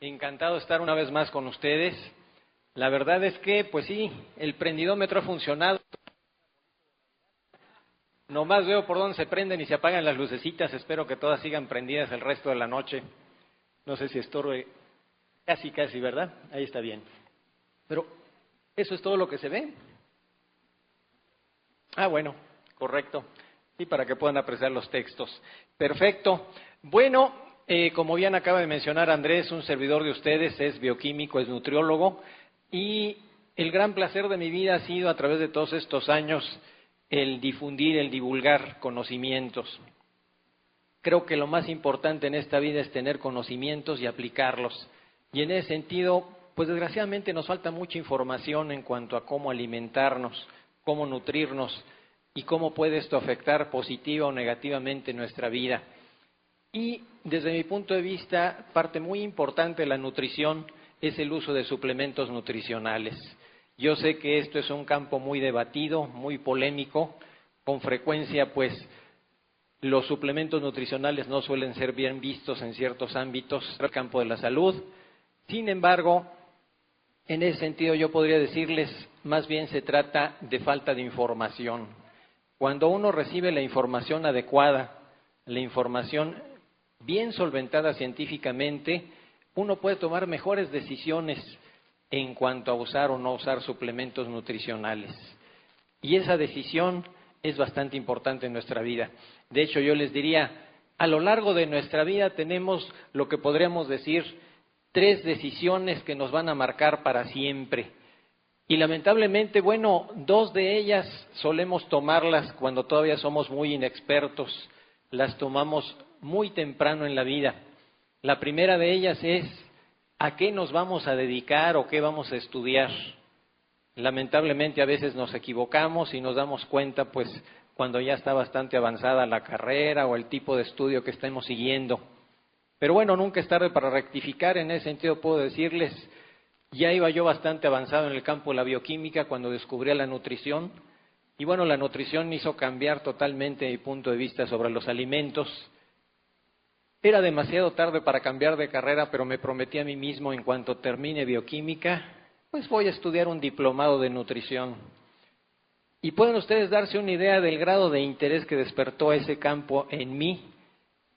Encantado de estar una vez más con ustedes. La verdad es que, pues sí, el prendidómetro ha funcionado. Nomás veo por dónde se prenden y se apagan las lucecitas. Espero que todas sigan prendidas el resto de la noche. No sé si estorbe. Casi, ¿verdad? Ahí está bien. Pero, ¿eso es todo lo que se ve? Ah, bueno, correcto. Sí, para que puedan apreciar los textos. Perfecto. Bueno, como bien acaba de mencionar Andrés, un servidor de ustedes es bioquímico, es nutriólogo, y el gran placer de mi vida ha sido, a través de todos estos años, el difundir, el divulgar conocimientos. Creo que lo más importante en esta vida es tener conocimientos y aplicarlos. Y en ese sentido, pues desgraciadamente nos falta mucha información en cuanto a cómo alimentarnos, cómo nutrirnos y cómo puede esto afectar positiva o negativamente nuestra vida. Y desde mi punto de vista, parte muy importante de la nutrición es el uso de suplementos nutricionales. Yo sé que esto es un campo muy debatido, muy polémico. Con frecuencia, pues, los suplementos nutricionales no suelen ser bien vistos en ciertos ámbitos del campo de la salud. Sin embargo, en ese sentido yo podría decirles, más bien se trata de falta de información. Cuando uno recibe la información adecuada, la información bien solventada científicamente, uno puede tomar mejores decisiones en cuanto a usar o no usar suplementos nutricionales. Y esa decisión es bastante importante en nuestra vida. De hecho, yo les diría, a lo largo de nuestra vida tenemos lo que podríamos decir 3 decisiones que nos van a marcar para siempre. Y lamentablemente, bueno, 2 de ellas solemos tomarlas cuando todavía somos muy inexpertos, las tomamos muy temprano en la vida. La primera de ellas es ¿a qué nos vamos a dedicar o qué vamos a estudiar? Lamentablemente a veces nos equivocamos y nos damos cuenta pues cuando ya está bastante avanzada la carrera o el tipo de estudio que estemos siguiendo. Pero bueno, nunca es tarde para rectificar. En ese sentido puedo decirles, ya iba yo bastante avanzado en el campo de la bioquímica cuando descubrí la nutrición. Y bueno, la nutrición me hizo cambiar totalmente mi punto de vista sobre los alimentos. Era demasiado tarde para cambiar de carrera, pero me prometí a mí mismo, en cuanto termine bioquímica, pues voy a estudiar un diplomado de nutrición. Y pueden ustedes darse una idea del grado de interés que despertó ese campo en mí,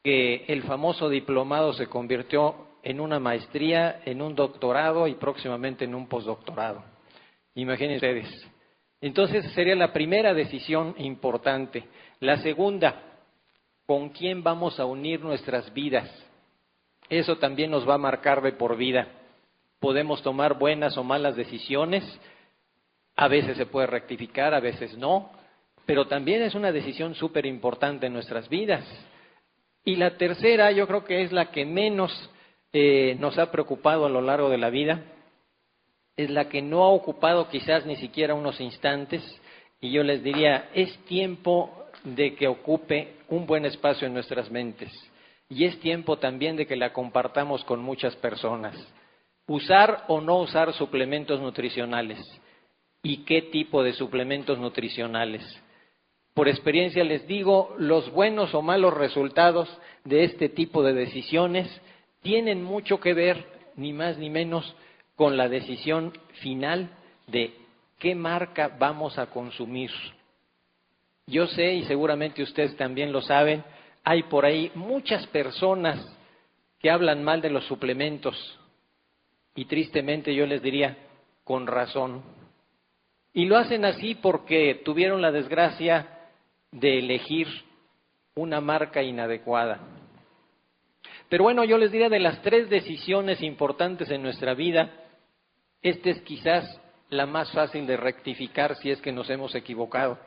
que el famoso diplomado se convirtió en una maestría, en un doctorado y próximamente en un postdoctorado. Imagínense ustedes. Entonces sería la primera decisión importante. La segunda, ¿con quién vamos a unir nuestras vidas? Eso también nos va a marcar de por vida. Podemos tomar buenas o malas decisiones, a veces se puede rectificar, a veces no, pero también es una decisión súper importante en nuestras vidas. Y la tercera, yo creo que es la que menos nos ha preocupado a lo largo de la vida, es la que no ha ocupado quizás ni siquiera unos instantes, y yo les diría, es tiempo de que ocupe un buen espacio en nuestras mentes, y es tiempo también de que la compartamos con muchas personas. Usar o no usar suplementos nutricionales, y qué tipo de suplementos nutricionales. Por experiencia les digo, los buenos o malos resultados de este tipo de decisiones tienen mucho que ver, ni más ni menos, con la decisión final de qué marca vamos a consumir. Yo sé, y seguramente ustedes también lo saben, hay por ahí muchas personas que hablan mal de los suplementos, y tristemente yo les diría, con razón. Y lo hacen así porque tuvieron la desgracia de elegir una marca inadecuada. Pero bueno, yo les diría, de las 3 decisiones importantes en nuestra vida, esta es quizás la más fácil de rectificar si es que nos hemos equivocado.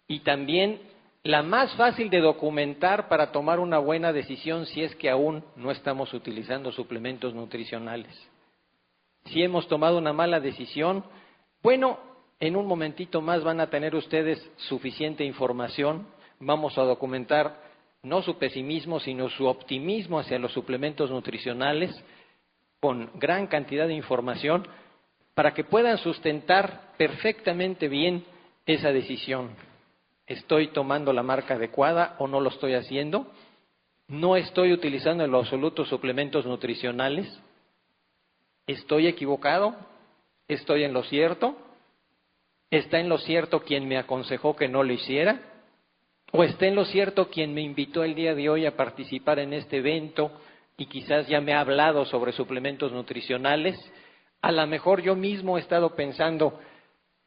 Y también la más fácil de documentar para tomar una buena decisión si es que aún no estamos utilizando suplementos nutricionales. Si hemos tomado una mala decisión, bueno, en un momentito más van a tener ustedes suficiente información. Vamos a documentar no su pesimismo, sino su optimismo hacia los suplementos nutricionales, con gran cantidad de información, para que puedan sustentar perfectamente bien esa decisión. ¿Estoy tomando la marca adecuada o no lo estoy haciendo? ¿No estoy utilizando en lo absoluto suplementos nutricionales? ¿Estoy equivocado? ¿Estoy en lo cierto? ¿Está en lo cierto quien me aconsejó que no lo hiciera? ¿O está en lo cierto quien me invitó el día de hoy a participar en este evento y quizás ya me ha hablado sobre suplementos nutricionales? A lo mejor yo mismo he estado pensando,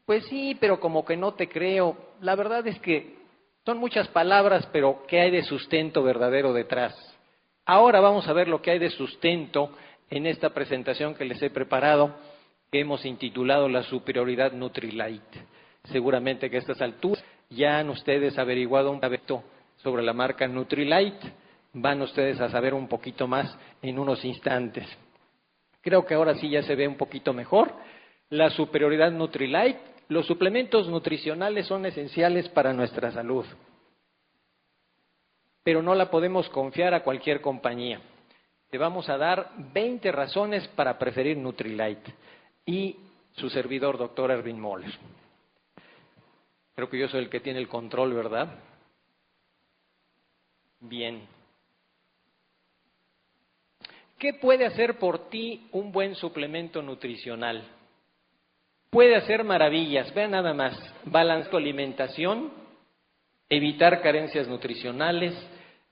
pues sí, pero como que no te creo. La verdad es que son muchas palabras, pero ¿qué hay de sustento verdadero detrás? Ahora vamos a ver lo que hay de sustento en esta presentación que les he preparado, que hemos intitulado La Superioridad Nutrilite. Seguramente que a estas alturas ya han ustedes averiguado un poquito sobre la marca Nutrilite, van ustedes a saber un poquito más en unos instantes. Creo que ahora sí ya se ve un poquito mejor. La superioridad Nutrilite, los suplementos nutricionales son esenciales para nuestra salud, pero no la podemos confiar a cualquier compañía. Te vamos a dar 20 razones para preferir Nutrilite. Y su servidor, doctor Erwin Moller. Creo que yo soy el que tiene el control, ¿verdad? Bien. ¿Qué puede hacer por ti un buen suplemento nutricional? Puede hacer maravillas. Vean nada más. Balancear tu alimentación, evitar carencias nutricionales,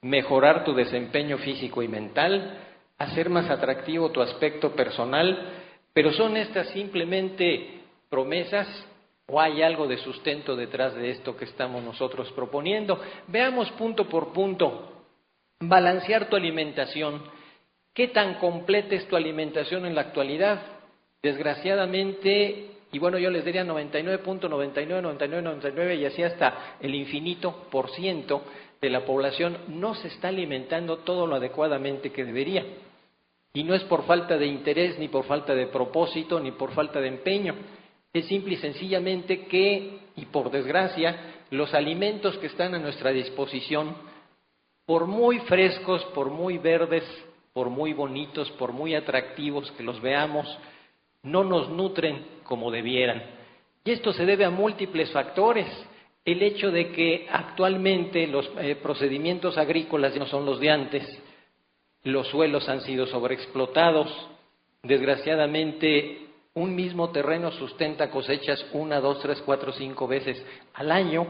mejorar tu desempeño físico y mental, hacer más atractivo tu aspecto personal, pero ¿son estas simplemente promesas o hay algo de sustento detrás de esto que estamos nosotros proponiendo? Veamos punto por punto. Balancear tu alimentación. ¿Qué tan completa es tu alimentación en la actualidad? Desgraciadamente, y bueno, yo les diría 99.99, y así hasta el infinito por ciento de la población no se está alimentando todo lo adecuadamente que debería. Y no es por falta de interés, ni por falta de propósito, ni por falta de empeño. Es simple y sencillamente que, y por desgracia, los alimentos que están a nuestra disposición, por muy frescos, por muy verdes, por muy bonitos, por muy atractivos que los veamos, no nos nutren como debieran. Y esto se debe a múltiples factores. El hecho de que actualmente los procedimientos agrícolas ya no son los de antes, los suelos han sido sobreexplotados, desgraciadamente un mismo terreno sustenta cosechas 1, 2, 3, 4, 5 veces al año,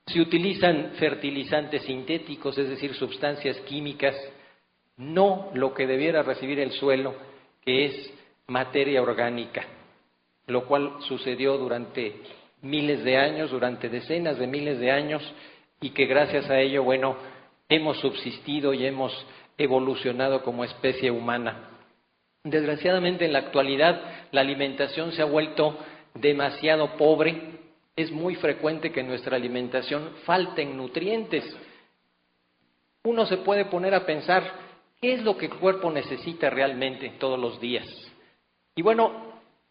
se utilizan fertilizantes sintéticos, es decir, sustancias químicas, no lo que debiera recibir el suelo, que es materia orgánica, lo cual sucedió durante miles de años, durante decenas de miles de años, y que gracias a ello, bueno, hemos subsistido y hemos evolucionado como especie humana. Desgraciadamente en la actualidad la alimentación se ha vuelto demasiado pobre, es muy frecuente que en nuestra alimentación falten nutrientes. Uno se puede poner a pensar, ¿qué es lo que el cuerpo necesita realmente todos los días? Y bueno,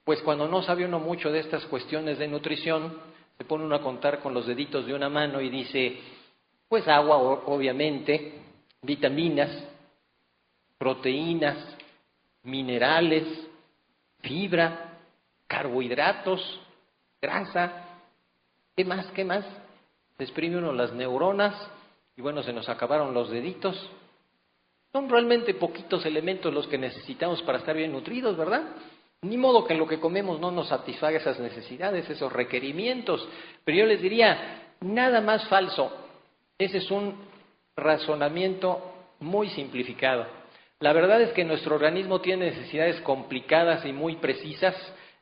pues cuando no sabe uno mucho de estas cuestiones de nutrición, se pone uno a contar con los deditos de una mano y dice, pues agua obviamente, vitaminas, proteínas, minerales, fibra, carbohidratos, grasa, ¿qué más? ¿Qué más? Se exprime uno las neuronas y bueno, se nos acabaron los deditos. Son realmente poquitos elementos los que necesitamos para estar bien nutridos, ¿verdad? Ni modo que lo que comemos no nos satisfaga esas necesidades, esos requerimientos. Pero yo les diría, nada más falso. Ese es un razonamiento muy simplificado. La verdad es que nuestro organismo tiene necesidades complicadas y muy precisas.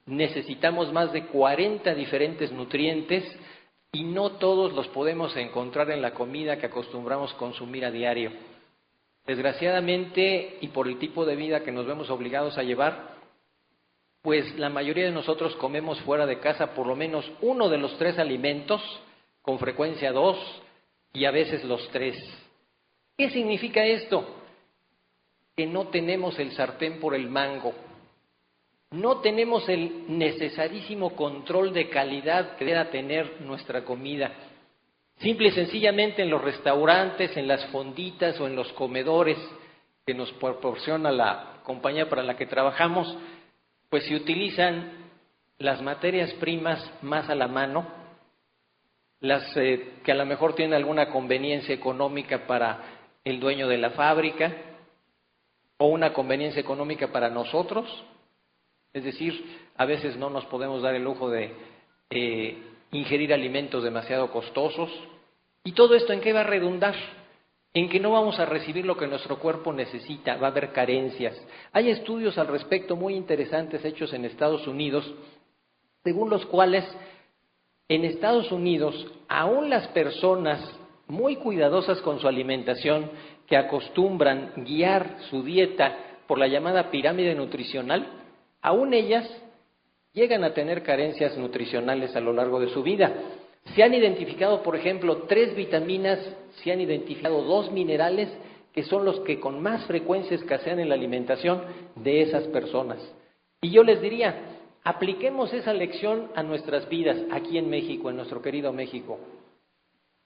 Necesitamos más de 40 diferentes nutrientes y no todos los podemos encontrar en la comida que acostumbramos consumir a diario. Desgraciadamente, y por el tipo de vida que nos vemos obligados a llevar, pues la mayoría de nosotros comemos fuera de casa por lo menos uno de los 3 alimentos, con frecuencia 2 y a veces los 3. ¿Qué significa esto? Que no tenemos el sartén por el mango, no tenemos el necesarísimo control de calidad que debe tener nuestra comida. Simple y sencillamente en los restaurantes, en las fonditas o en los comedores que nos proporciona la compañía para la que trabajamos, pues se utilizan las materias primas más a la mano, las que a lo mejor tienen alguna conveniencia económica para el dueño de la fábrica o una conveniencia económica para nosotros. Es decir, a veces no nos podemos dar el lujo de ingerir alimentos demasiado costosos. ¿Y todo esto en qué va a redundar? En que no vamos a recibir lo que nuestro cuerpo necesita, va a haber carencias. Hay estudios al respecto muy interesantes hechos en Estados Unidos, según los cuales en Estados Unidos, aún las personas muy cuidadosas con su alimentación, que acostumbran guiar su dieta por la llamada pirámide nutricional, aún ellas llegan a tener carencias nutricionales a lo largo de su vida. Se han identificado, por ejemplo, 3 vitaminas, se han identificado 2 minerales que son los que con más frecuencia escasean en la alimentación de esas personas. Y yo les diría, apliquemos esa lección a nuestras vidas aquí en México, en nuestro querido México.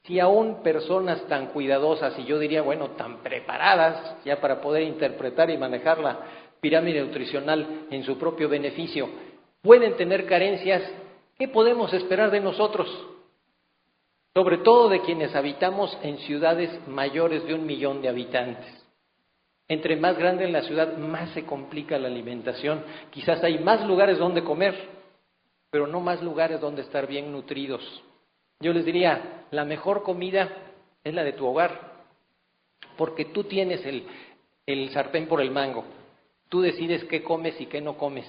Si aún personas tan cuidadosas, y yo diría, bueno, tan preparadas ya para poder interpretar y manejar la pirámide nutricional en su propio beneficio, pueden tener carencias, ¿qué podemos esperar de nosotros? Sobre todo de quienes habitamos en ciudades mayores de 1 millón de habitantes. Entre más grande la ciudad, más se complica la alimentación. Quizás hay más lugares donde comer, pero no más lugares donde estar bien nutridos. Yo les diría, la mejor comida es la de tu hogar, porque tú tienes el sartén por el mango. Tú decides qué comes y qué no comes.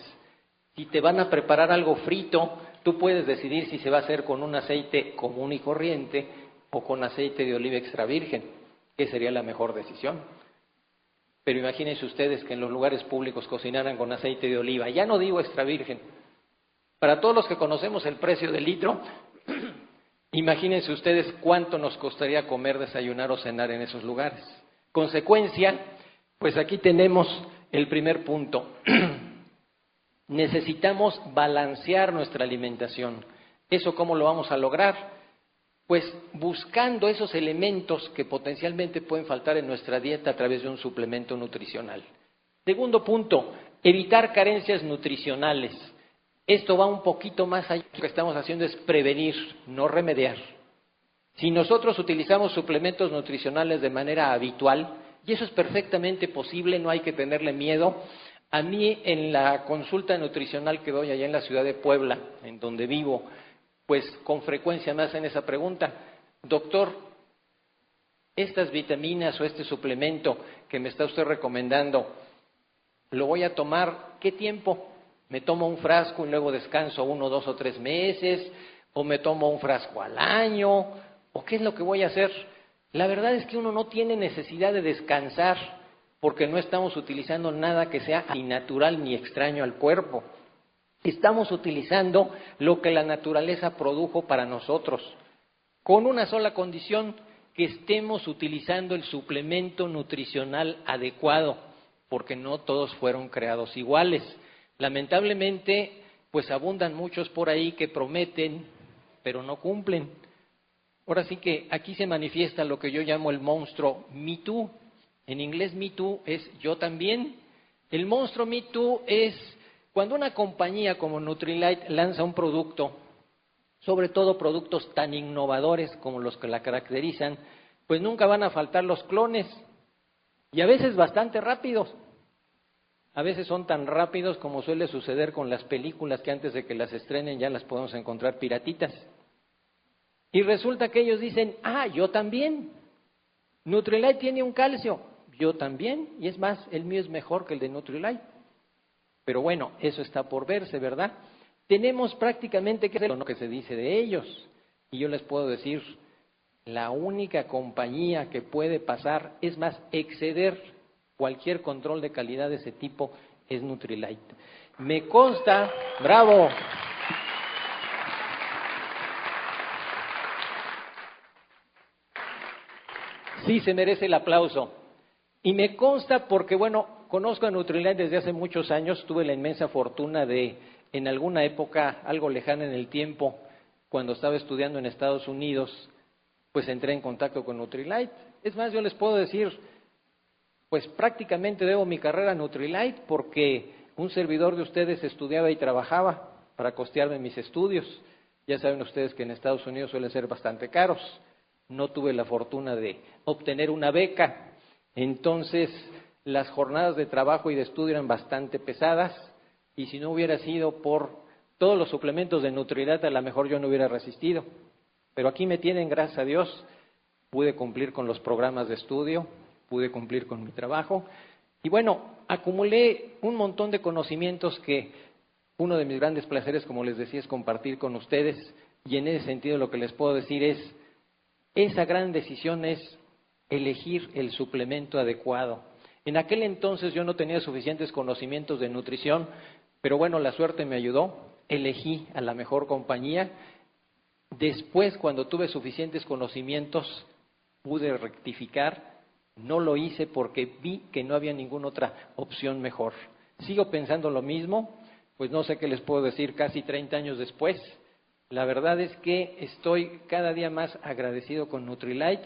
Si te van a preparar algo frito, tú puedes decidir si se va a hacer con un aceite común y corriente o con aceite de oliva extra virgen, que sería la mejor decisión. Pero imagínense ustedes que en los lugares públicos cocinaran con aceite de oliva, ya no digo extra virgen. Para todos los que conocemos el precio del litro, imagínense ustedes cuánto nos costaría comer, desayunar o cenar en esos lugares. Consecuencia, pues aquí tenemos el primer punto. Necesitamos balancear nuestra alimentación. ¿Eso cómo lo vamos a lograr? Pues buscando esos elementos que potencialmente pueden faltar en nuestra dieta a través de un suplemento nutricional. Segundo punto, evitar carencias nutricionales. Esto va un poquito más allá. Lo que estamos haciendo es prevenir, no remediar. Si nosotros utilizamos suplementos nutricionales de manera habitual, y eso es perfectamente posible, no hay que tenerle miedo. A mí en la consulta nutricional que doy allá en la ciudad de Puebla, en donde vivo, pues con frecuencia me hacen esa pregunta: doctor, estas vitaminas o este suplemento que me está usted recomendando, ¿lo voy a tomar qué tiempo? ¿Me tomo un frasco y luego descanso 1, 2 o 3 meses? ¿O me tomo un frasco al año? ¿O qué es lo que voy a hacer? La verdad es que uno no tiene necesidad de descansar, porque no estamos utilizando nada que sea innatural ni extraño al cuerpo. Estamos utilizando lo que la naturaleza produjo para nosotros, con una sola condición: que estemos utilizando el suplemento nutricional adecuado, porque no todos fueron creados iguales. Lamentablemente, pues abundan muchos por ahí que prometen, pero no cumplen. Ahora sí que aquí se manifiesta lo que yo llamo el monstruo Me Too. En inglés Me Too es yo también. El monstruo Me Too es cuando una compañía como Nutrilite lanza un producto, sobre todo productos tan innovadores como los que la caracterizan, pues nunca van a faltar los clones, y a veces bastante rápidos. A veces son tan rápidos como suele suceder con las películas, que antes de que las estrenen ya las podemos encontrar piratitas. Y resulta que ellos dicen, yo también. Nutrilite tiene un calcio, yo también, y es más, el mío es mejor que el de Nutrilite. Pero bueno, eso está por verse, ¿verdad? Tenemos prácticamente que hacer lo que se dice de ellos. Y yo les puedo decir, la única compañía que puede pasar, es más, exceder cualquier control de calidad de ese tipo, es Nutrilite. Me consta, bravo. Sí, se merece el aplauso. Y me consta porque, bueno, conozco a Nutrilite desde hace muchos años. Tuve la inmensa fortuna de, en alguna época, algo lejana en el tiempo, cuando estaba estudiando en Estados Unidos, pues entré en contacto con Nutrilite. Es más, yo les puedo decir, pues prácticamente debo mi carrera a Nutrilite, porque un servidor de ustedes estudiaba y trabajaba para costearme mis estudios. Ya saben ustedes que en Estados Unidos suelen ser bastante caros. No tuve la fortuna de obtener una beca, Entonces, las jornadas de trabajo y de estudio eran bastante pesadas, y si no hubiera sido por todos los suplementos de Nutrilat, a lo mejor yo no hubiera resistido. Pero aquí me tienen, gracias a Dios, pude cumplir con los programas de estudio, pude cumplir con mi trabajo, y bueno, acumulé un montón de conocimientos que uno de mis grandes placeres, como les decía, es compartir con ustedes, y en ese sentido lo que les puedo decir es, esa gran decisión es elegir el suplemento adecuado. En aquel entonces yo no tenía suficientes conocimientos de nutrición, pero bueno, la suerte me ayudó, elegí a la mejor compañía. Después, cuando tuve suficientes conocimientos, pude rectificar. No lo hice porque vi que no había ninguna otra opción mejor. Sigo pensando lo mismo, pues no sé qué les puedo decir casi 30 años después. La verdad es que estoy cada día más agradecido con Nutrilite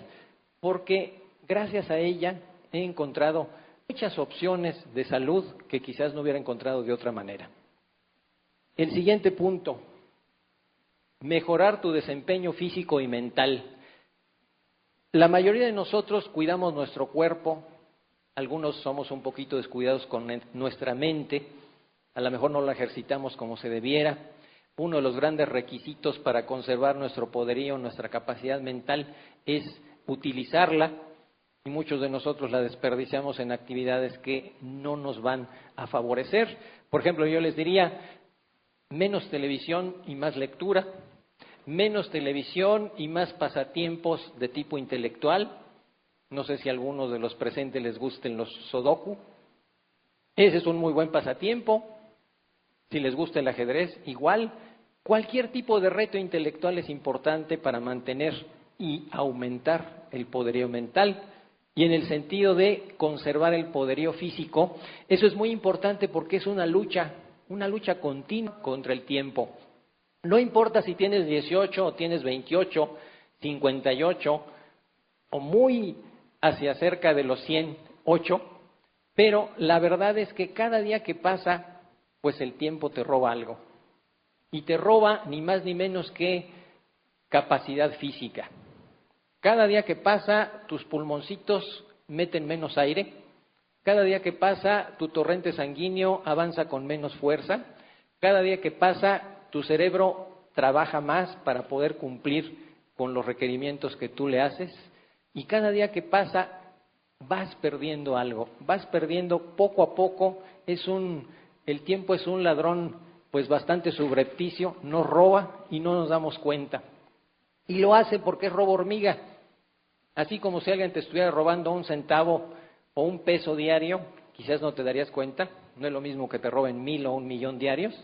porque gracias a ella he encontrado muchas opciones de salud que quizás no hubiera encontrado de otra manera. El siguiente punto, mejorar tu desempeño físico y mental. La mayoría de nosotros cuidamos nuestro cuerpo, algunos somos un poquito descuidados con nuestra mente, a lo mejor no la ejercitamos como se debiera. Uno de los grandes requisitos para conservar nuestro poderío, nuestra capacidad mental, es utilizarla, y muchos de nosotros la desperdiciamos en actividades que no nos van a favorecer. Por ejemplo, yo les diría, menos televisión y más lectura, menos televisión y más pasatiempos de tipo intelectual. No sé si a algunos de los presentes les gusten los sudoku. Ese es un muy buen pasatiempo. Si les gusta el ajedrez, igual. Cualquier tipo de reto intelectual es importante para mantener y aumentar el poderío mental. Y en el sentido de conservar el poderío físico, eso es muy importante porque es una lucha continua contra el tiempo. No importa si tienes 18 o tienes 28, 58 o muy hacia cerca de los 108, pero la verdad es que cada día que pasa, pues el tiempo te roba algo. Y te roba ni más ni menos que capacidad física. Cada día que pasa, tus pulmoncitos meten menos aire. Cada día que pasa, tu torrente sanguíneo avanza con menos fuerza. Cada día que pasa, tu cerebro trabaja más para poder cumplir con los requerimientos que tú le haces. Y cada día que pasa, vas perdiendo algo. Vas perdiendo poco a poco. El tiempo es un ladrón pues bastante subrepticio, nos roba y no nos damos cuenta. Y lo hace porque es robo hormiga. Así como si alguien te estuviera robando 1 centavo o 1 peso diario, quizás no te darías cuenta, no es lo mismo que te roben 1000 o 1,000,000 diarios.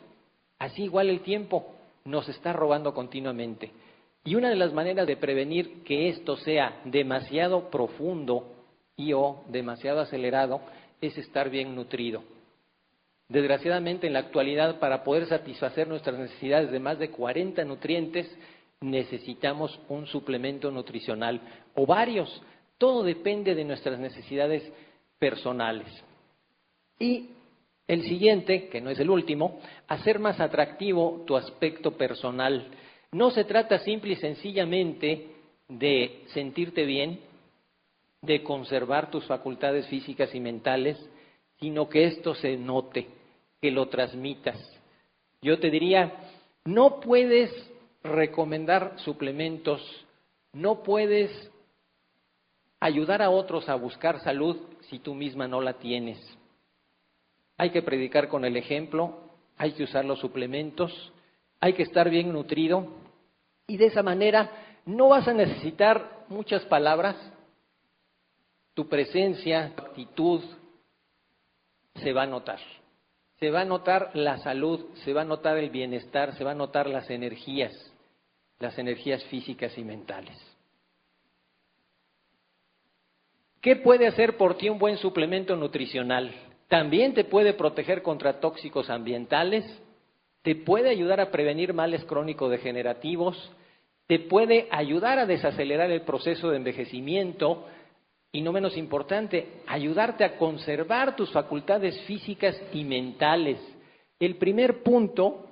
Así igual el tiempo nos está robando continuamente. Y una de las maneras de prevenir que esto sea demasiado profundo y o demasiado acelerado es estar bien nutrido. Desgraciadamente, en la actualidad, para poder satisfacer nuestras necesidades de más de 40 nutrientes, necesitamos un suplemento nutricional o varios. Todo depende de nuestras necesidades personales. Y el siguiente, que no es el último, hacer más atractivo tu aspecto personal. No se trata simple y sencillamente de sentirte bien, de conservar tus facultades físicas y mentales, sino que esto se note, que lo transmitas. Yo te diría, no puedes recomendar suplementos, no puedes ayudar a otros a buscar salud si tú misma no la tienes. Hay que predicar con el ejemplo, hay que usar los suplementos, hay que estar bien nutrido y de esa manera no vas a necesitar muchas palabras. Tu presencia, tu actitud se va a notar. Se va a notar la salud, se va a notar el bienestar, se va a notar las energías físicas y mentales. ¿Qué puede hacer por ti un buen suplemento nutricional? También te puede proteger contra tóxicos ambientales, te puede ayudar a prevenir males crónico-degenerativos, te puede ayudar a desacelerar el proceso de envejecimiento y, no menos importante, ayudarte a conservar tus facultades físicas y mentales. El primer punto,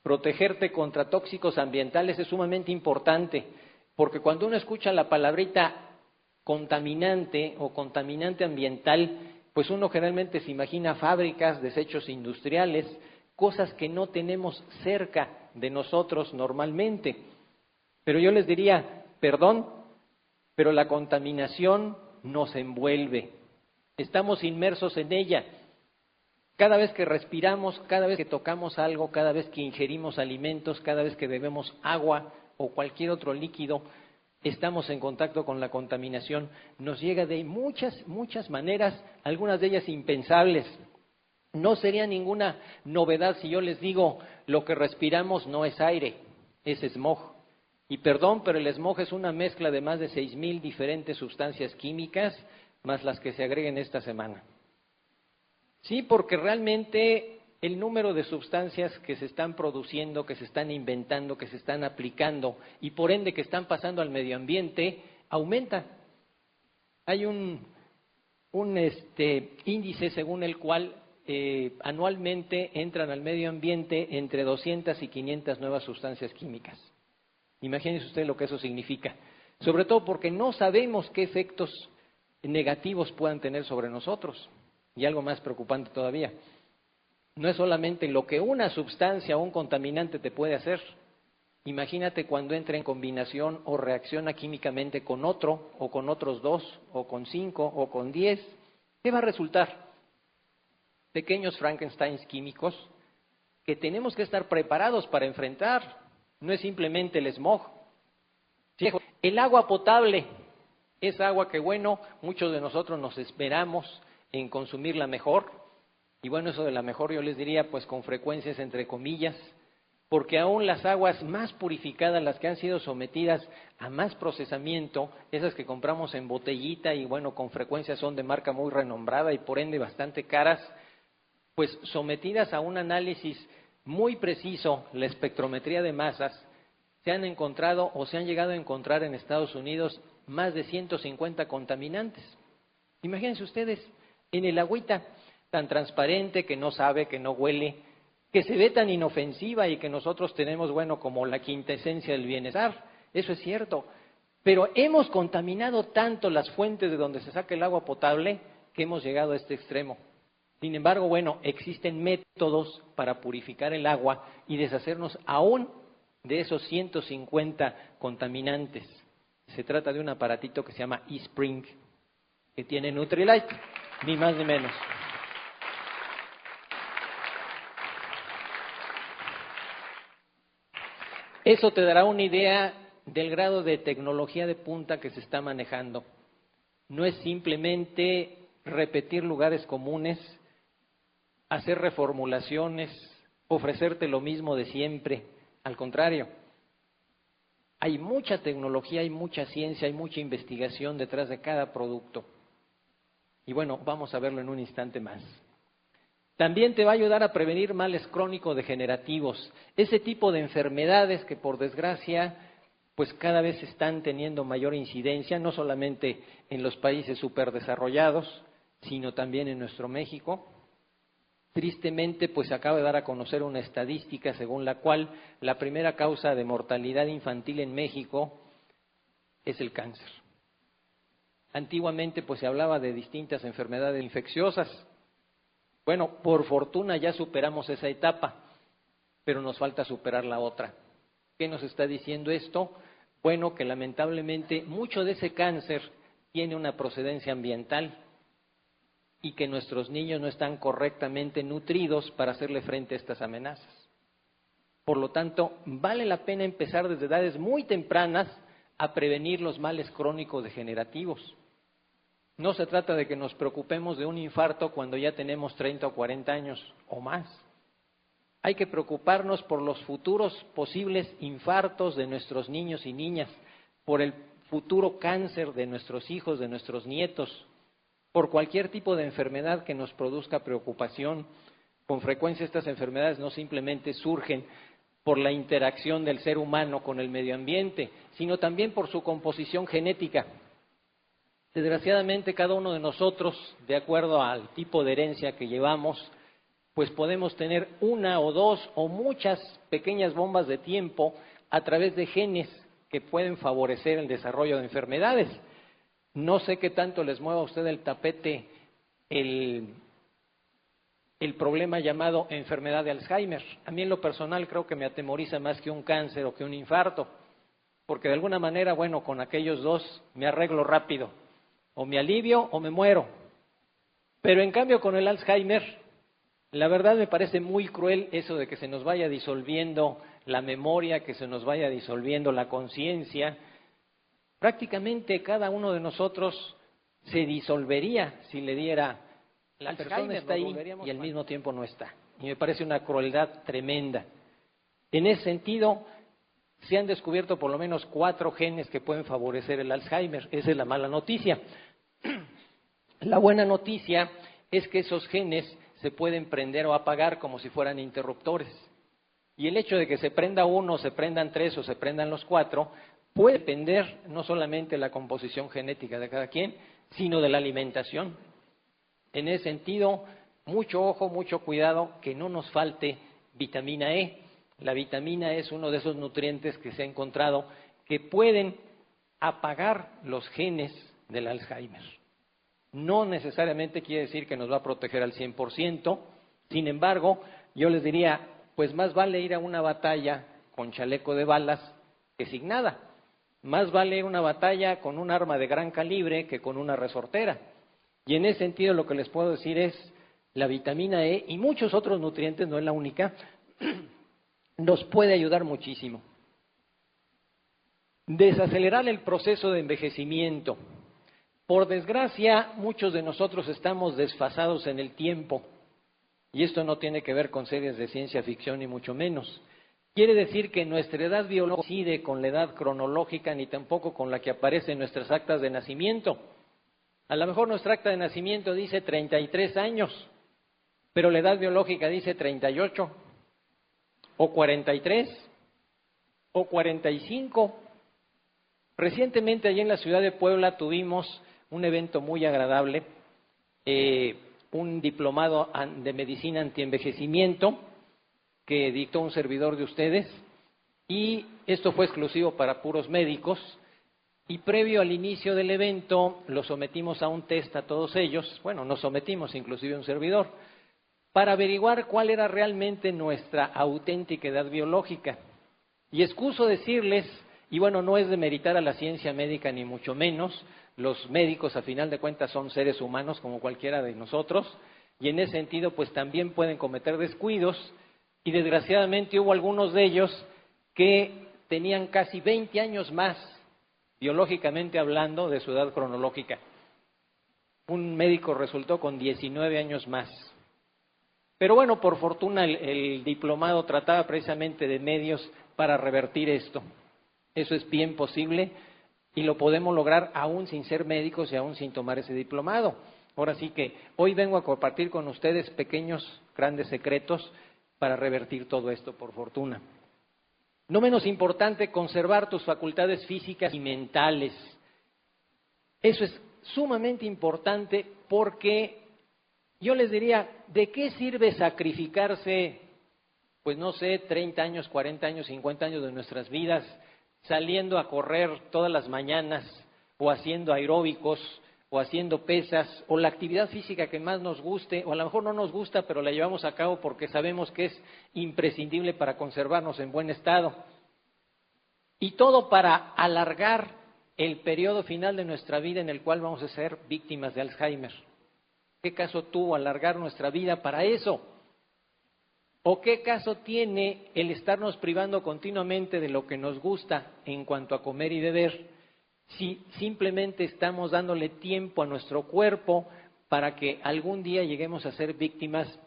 protegerte contra tóxicos ambientales, es sumamente importante, porque cuando uno escucha la palabrita contaminante o contaminante ambiental, pues uno generalmente se imagina fábricas, desechos industriales, cosas que no tenemos cerca de nosotros normalmente. Pero yo les diría, perdón, pero la contaminación nos envuelve. Estamos inmersos en ella. Cada vez que respiramos, cada vez que tocamos algo, cada vez que ingerimos alimentos, cada vez que bebemos agua o cualquier otro líquido, estamos en contacto con la contaminación. Nos llega de muchas maneras, algunas de ellas impensables. No sería ninguna novedad si yo les digo, lo que respiramos no es aire, es smog. Y perdón, pero el smog es una mezcla de más de 6,000 diferentes sustancias químicas, más las que se agreguen esta semana. Sí, porque realmente el número de sustancias que se están produciendo, que se están inventando, que se están aplicando y por ende que están pasando al medio ambiente, aumenta. Hay un índice según el cual anualmente entran al medio ambiente entre 200 y 500 nuevas sustancias químicas. Imagínense usted lo que eso significa. Sobre todo porque no sabemos qué efectos negativos puedan tener sobre nosotros. Y algo más preocupante todavía, no es solamente lo que una sustancia o un contaminante te puede hacer. Imagínate cuando entra en combinación o reacciona químicamente con otro, o con otros 2, o con 5, o con 10. ¿Qué va a resultar? Pequeños Frankensteins químicos que tenemos que estar preparados para enfrentar. No es simplemente el smog. El agua potable es agua que, bueno, muchos de nosotros nos esperamos en consumirla mejor, y bueno, eso de la mejor yo les diría pues con frecuencias entre comillas, porque aún las aguas más purificadas, las que han sido sometidas a más procesamiento, esas que compramos en botellita y bueno, con frecuencia son de marca muy renombrada y por ende bastante caras, pues sometidas a un análisis muy preciso, la espectrometría de masas, se han encontrado o se han llegado a encontrar en Estados Unidos más de 150 contaminantes. Imagínense ustedes, en el agüita tan transparente, que no sabe, que no huele, que se ve tan inofensiva y que nosotros tenemos, bueno, como la quintesencia del bienestar. Eso es cierto. Pero hemos contaminado tanto las fuentes de donde se saca el agua potable que hemos llegado a este extremo. Sin embargo, bueno, existen métodos para purificar el agua y deshacernos aún de esos 150 contaminantes. Se trata de un aparatito que se llama eSpring, que tiene Nutrilite, ni más ni menos. Eso te dará una idea del grado de tecnología de punta que se está manejando. No es simplemente repetir lugares comunes, hacer reformulaciones, ofrecerte lo mismo de siempre. Al contrario, hay mucha tecnología, hay mucha ciencia, hay mucha investigación detrás de cada producto. Y bueno, vamos a verlo en un instante más. También te va a ayudar a prevenir males crónico-degenerativos, ese tipo de enfermedades que por desgracia pues cada vez están teniendo mayor incidencia, no solamente en los países superdesarrollados, sino también en nuestro México. Tristemente, pues acaba de dar a conocer una estadística según la cual la primera causa de mortalidad infantil en México es el cáncer. Antiguamente pues se hablaba de distintas enfermedades infecciosas. Bueno, por fortuna ya superamos esa etapa, pero nos falta superar la otra. ¿Qué nos está diciendo esto? Bueno, que lamentablemente mucho de ese cáncer tiene una procedencia ambiental y que nuestros niños no están correctamente nutridos para hacerle frente a estas amenazas. Por lo tanto, vale la pena empezar desde edades muy tempranas a prevenir los males crónicos degenerativos. No se trata de que nos preocupemos de un infarto cuando ya tenemos 30 o 40 años o más. Hay que preocuparnos por los futuros posibles infartos de nuestros niños y niñas, por el futuro cáncer de nuestros hijos, de nuestros nietos, por cualquier tipo de enfermedad que nos produzca preocupación. Con frecuencia estas enfermedades no simplemente surgen por la interacción del ser humano con el medio ambiente, sino también por su composición genética. Desgraciadamente, cada uno de nosotros, de acuerdo al tipo de herencia que llevamos, pues podemos tener una o dos o muchas pequeñas bombas de tiempo a través de genes que pueden favorecer el desarrollo de enfermedades. No sé qué tanto les mueva a usted el tapete el problema llamado enfermedad de Alzheimer. A mí en lo personal creo que me atemoriza más que un cáncer o que un infarto, porque de alguna manera, bueno, con aquellos dos me arreglo rápido, o me alivio o me muero. Pero en cambio con el Alzheimer, la verdad me parece muy cruel eso de que se nos vaya disolviendo la memoria, que se nos vaya disolviendo la conciencia. Prácticamente cada uno de nosotros se disolvería si le diera. La persona está ahí y al mismo tiempo no está. Y me parece una crueldad tremenda. En ese sentido, se han descubierto por lo menos 4 genes que pueden favorecer el Alzheimer. Esa es la mala noticia. La buena noticia es que esos genes se pueden prender o apagar como si fueran interruptores. Y el hecho de que se prenda uno, se prendan 3 o se prendan los 4, puede depender no solamente de la composición genética de cada quien, sino de la alimentación. En ese sentido, mucho ojo, mucho cuidado, que no nos falte vitamina E. La vitamina E es uno de esos nutrientes que se ha encontrado que pueden apagar los genes del Alzheimer. No necesariamente quiere decir que nos va a proteger al 100%, sin embargo, yo les diría, pues más vale ir a una batalla con chaleco de balas que sin nada. Más vale ir a una batalla con un arma de gran calibre que con una resortera. Y en ese sentido lo que les puedo decir es, la vitamina E y muchos otros nutrientes, no es la única, nos puede ayudar muchísimo. Desacelerar el proceso de envejecimiento. Por desgracia, muchos de nosotros estamos desfasados en el tiempo. Y esto no tiene que ver con series de ciencia ficción ni mucho menos. Quiere decir que nuestra edad biológica no coincide con la edad cronológica ni tampoco con la que aparece en nuestras actas de nacimiento. A lo mejor nuestra acta de nacimiento dice 33 años, pero la edad biológica dice 38, o 43, o 45. Recientemente allí en la ciudad de Puebla tuvimos un evento muy agradable, un diplomado de medicina antienvejecimiento que dictó un servidor de ustedes, y esto fue exclusivo para puros médicos. Y previo al inicio del evento, lo sometimos a un test a todos ellos, bueno, nos sometimos inclusive a un servidor, para averiguar cuál era realmente nuestra auténtica edad biológica. Y excuso decirles, y bueno, no es demeritar a la ciencia médica ni mucho menos, los médicos a final de cuentas son seres humanos como cualquiera de nosotros, y en ese sentido pues también pueden cometer descuidos, y desgraciadamente hubo algunos de ellos que tenían casi 20 años más, biológicamente hablando, de su edad cronológica. Un médico resultó con 19 años más. Pero bueno, por fortuna el diplomado trataba precisamente de medios para revertir esto. Eso es bien posible y lo podemos lograr aún sin ser médicos y aún sin tomar ese diplomado. Ahora sí que hoy vengo a compartir con ustedes pequeños, grandes secretos para revertir todo esto, por fortuna. No menos importante, conservar tus facultades físicas y mentales. Eso es sumamente importante porque yo les diría, ¿de qué sirve sacrificarse, pues no sé, 30 años, 40 años, 50 años de nuestras vidas, saliendo a correr todas las mañanas, o haciendo aeróbicos, o haciendo pesas, o la actividad física que más nos guste, o a lo mejor no nos gusta, pero la llevamos a cabo porque sabemos que es imprescindible para conservarnos en buen estado? Y todo para alargar el periodo final de nuestra vida en el cual vamos a ser víctimas de Alzheimer. ¿Qué caso tuvo alargar nuestra vida para eso? ¿O qué caso tiene el estarnos privando continuamente de lo que nos gusta en cuanto a comer y beber, si simplemente estamos dándole tiempo a nuestro cuerpo para que algún día lleguemos a ser víctimas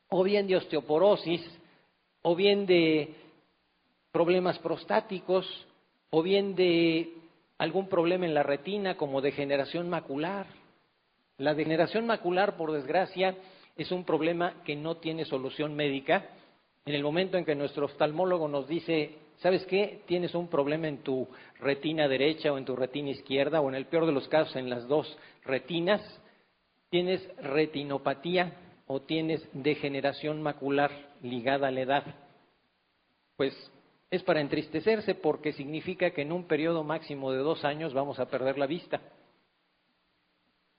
o bien de osteoporosis, o bien de problemas prostáticos, o bien de algún problema en la retina como degeneración macular? La degeneración macular, por desgracia, es un problema que no tiene solución médica. En el momento en que nuestro oftalmólogo nos dice, ¿sabes qué? Tienes un problema en tu retina derecha o en tu retina izquierda, o en el peor de los casos en las dos retinas, tienes retinopatía o tienes degeneración macular ligada a la edad. Pues es para entristecerse porque significa que en un periodo máximo de 2 años vamos a perder la vista.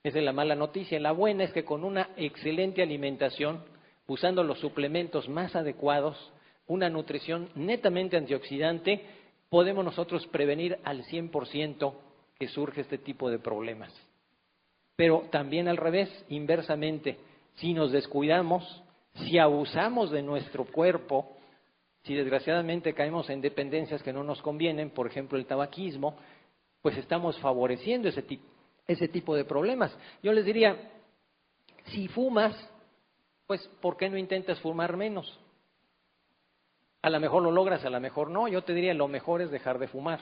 Esa es la mala noticia. La buena es que con una excelente alimentación, usando los suplementos más adecuados, una nutrición netamente antioxidante, podemos nosotros prevenir al 100% que surge este tipo de problemas. Pero también al revés, inversamente, si nos descuidamos, si abusamos de nuestro cuerpo, si desgraciadamente caemos en dependencias que no nos convienen, por ejemplo el tabaquismo, pues estamos favoreciendo ese tipo de problemas. Yo les diría, si fumas, pues ¿por qué no intentas fumar menos? A lo mejor lo logras, a lo mejor no. Yo te diría, lo mejor es dejar de fumar.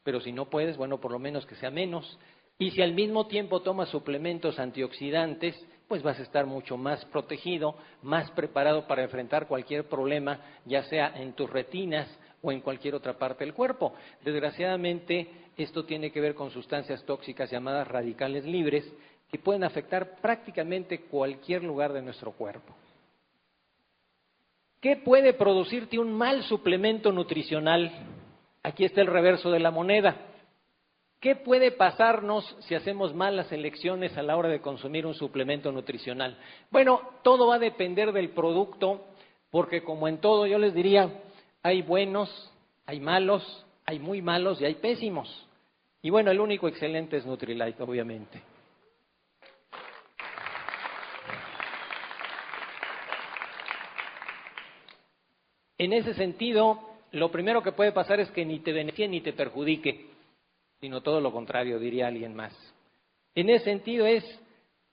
Pero si no puedes, bueno, por lo menos que sea menos. Y si al mismo tiempo tomas suplementos antioxidantes, pues vas a estar mucho más protegido, más preparado para enfrentar cualquier problema, ya sea en tus retinas o en cualquier otra parte del cuerpo. Desgraciadamente, esto tiene que ver con sustancias tóxicas llamadas radicales libres, que pueden afectar prácticamente cualquier lugar de nuestro cuerpo. ¿Qué puede producirte un mal suplemento nutricional? Aquí está el reverso de la moneda. ¿Qué puede pasarnos si hacemos malas elecciones a la hora de consumir un suplemento nutricional? Bueno, todo va a depender del producto, porque como en todo yo les diría, hay buenos, hay malos, hay muy malos y hay pésimos. Y bueno, el único excelente es Nutrilite, obviamente. En ese sentido, lo primero que puede pasar es que ni te beneficie ni te perjudique, sino todo lo contrario, diría alguien más. En ese sentido es,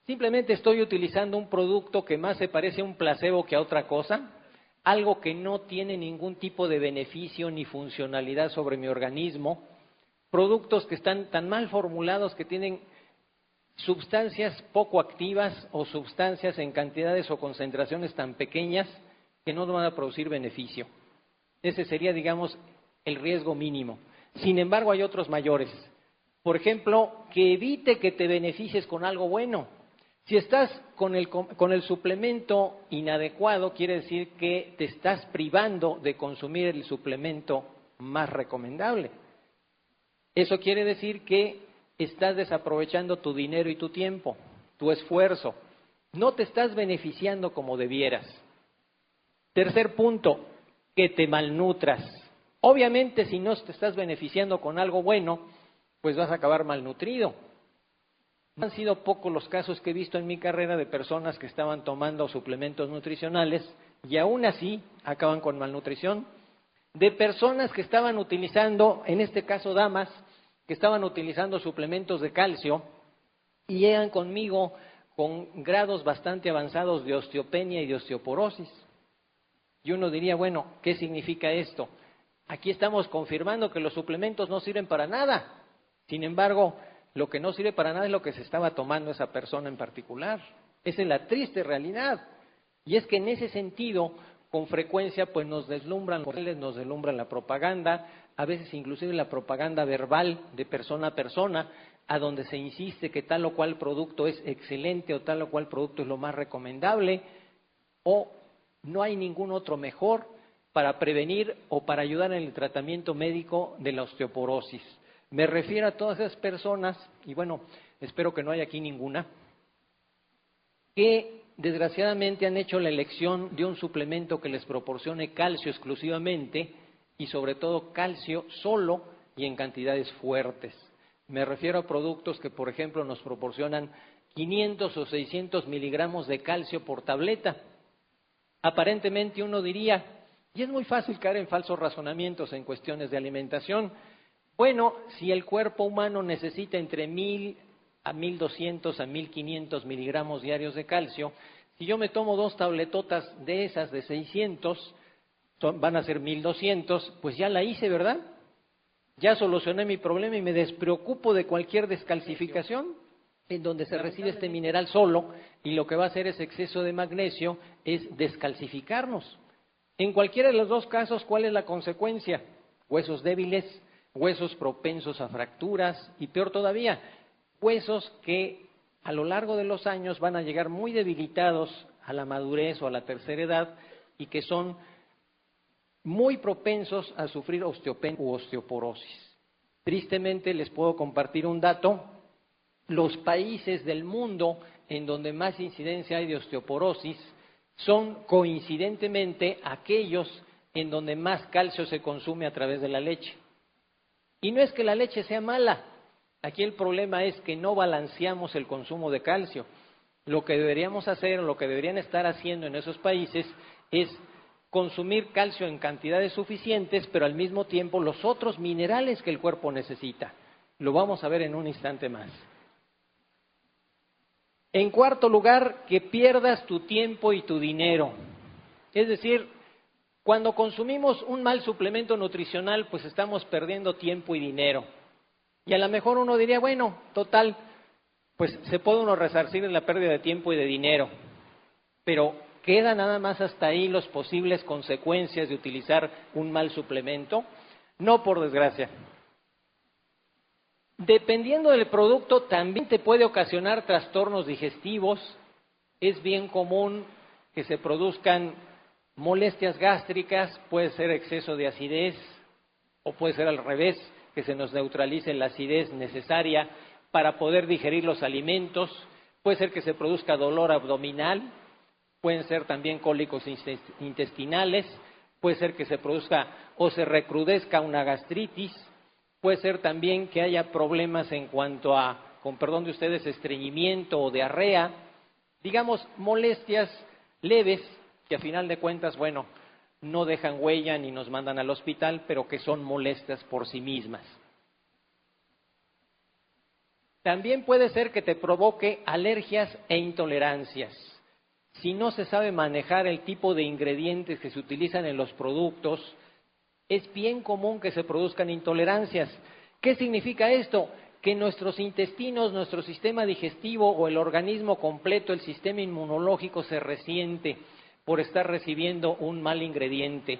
simplemente estoy utilizando un producto que más se parece a un placebo que a otra cosa, algo que no tiene ningún tipo de beneficio ni funcionalidad sobre mi organismo, productos que están tan mal formulados que tienen sustancias poco activas o sustancias en cantidades o concentraciones tan pequeñas que no van a producir beneficio. Ese sería, digamos, el riesgo mínimo. Sin embargo, hay otros mayores. Por ejemplo, que evite que te beneficies con algo bueno. Si estás con el suplemento inadecuado, quiere decir que te estás privando de consumir el suplemento más recomendable. Eso quiere decir que estás desaprovechando tu dinero y tu tiempo, tu esfuerzo. No te estás beneficiando como debieras. Tercer punto, que te malnutras. Obviamente, si no te estás beneficiando con algo bueno, pues vas a acabar malnutrido. No han sido pocos los casos que he visto en mi carrera de personas que estaban tomando suplementos nutricionales y aún así acaban con malnutrición. De personas que estaban utilizando, en este caso damas, que estaban utilizando suplementos de calcio y llegan conmigo con grados bastante avanzados de osteopenia y de osteoporosis. Y uno diría, bueno, ¿qué significa esto? Aquí estamos confirmando que los suplementos no sirven para nada. Sin embargo, lo que no sirve para nada es lo que se estaba tomando esa persona en particular. Esa es la triste realidad. Y es que en ese sentido, con frecuencia, pues nos deslumbran la propaganda, a veces inclusive la propaganda verbal de persona a persona, a donde se insiste que tal o cual producto es excelente o tal o cual producto es lo más recomendable, o no hay ningún otro mejor para prevenir o para ayudar en el tratamiento médico de la osteoporosis. Me refiero a todas esas personas, y bueno, espero que no haya aquí ninguna, que desgraciadamente han hecho la elección de un suplemento que les proporcione calcio exclusivamente y sobre todo calcio solo y en cantidades fuertes. Me refiero a productos que, por ejemplo, nos proporcionan 500 o 600 miligramos de calcio por tableta. Aparentemente uno diría, y es muy fácil caer en falsos razonamientos en cuestiones de alimentación, bueno, si el cuerpo humano necesita entre 1000 a 1200 a 1500 miligramos diarios de calcio, si yo me tomo 2 tabletotas de esas de 600, van a ser 1200, pues ya la hice, ¿verdad? Ya solucioné mi problema y me despreocupo de cualquier descalcificación en donde se recibe este mineral solo y lo que va a hacer ese exceso de magnesio es descalcificarnos. En cualquiera de los dos casos, ¿cuál es la consecuencia? Huesos débiles, huesos propensos a fracturas y peor todavía, huesos que a lo largo de los años van a llegar muy debilitados a la madurez o a la tercera edad y que son muy propensos a sufrir osteopenia u osteoporosis. Tristemente les puedo compartir un dato los países del mundo en donde más incidencia hay de osteoporosis son coincidentemente aquellos en donde más calcio se consume a través de la leche. Y no es que la leche sea mala, aquí el problema es que no balanceamos el consumo de calcio. Lo que deberíamos hacer, o lo que deberían estar haciendo en esos países es consumir calcio en cantidades suficientes, pero al mismo tiempo los otros minerales que el cuerpo necesita. Lo vamos a ver en un instante más. En cuarto lugar, que pierdas tu tiempo y tu dinero. Es decir, cuando consumimos un mal suplemento nutricional, pues estamos perdiendo tiempo y dinero. Y a lo mejor uno diría, bueno, total, pues se puede uno resarcir en la pérdida de tiempo y de dinero. Pero ¿queda nada más hasta ahí las posibles consecuencias de utilizar un mal suplemento? No, por desgracia. Dependiendo del producto, también te puede ocasionar trastornos digestivos. Es bien común que se produzcan molestias gástricas, puede ser exceso de acidez, o puede ser al revés, que se nos neutralice la acidez necesaria para poder digerir los alimentos. Puede ser que se produzca dolor abdominal, pueden ser también cólicos intestinales, puede ser que se produzca o se recrudezca una gastritis. Puede ser también que haya problemas en cuanto a, con perdón de ustedes, estreñimiento o diarrea, digamos, molestias leves que a final de cuentas, bueno, no dejan huella ni nos mandan al hospital, pero que son molestias por sí mismas. También puede ser que te provoque alergias e intolerancias. Si no se sabe manejar el tipo de ingredientes que se utilizan en los productos, es bien común que se produzcan intolerancias. ¿Qué significa esto? Que nuestros intestinos, nuestro sistema digestivo o el organismo completo, el sistema inmunológico se resiente por estar recibiendo un mal ingrediente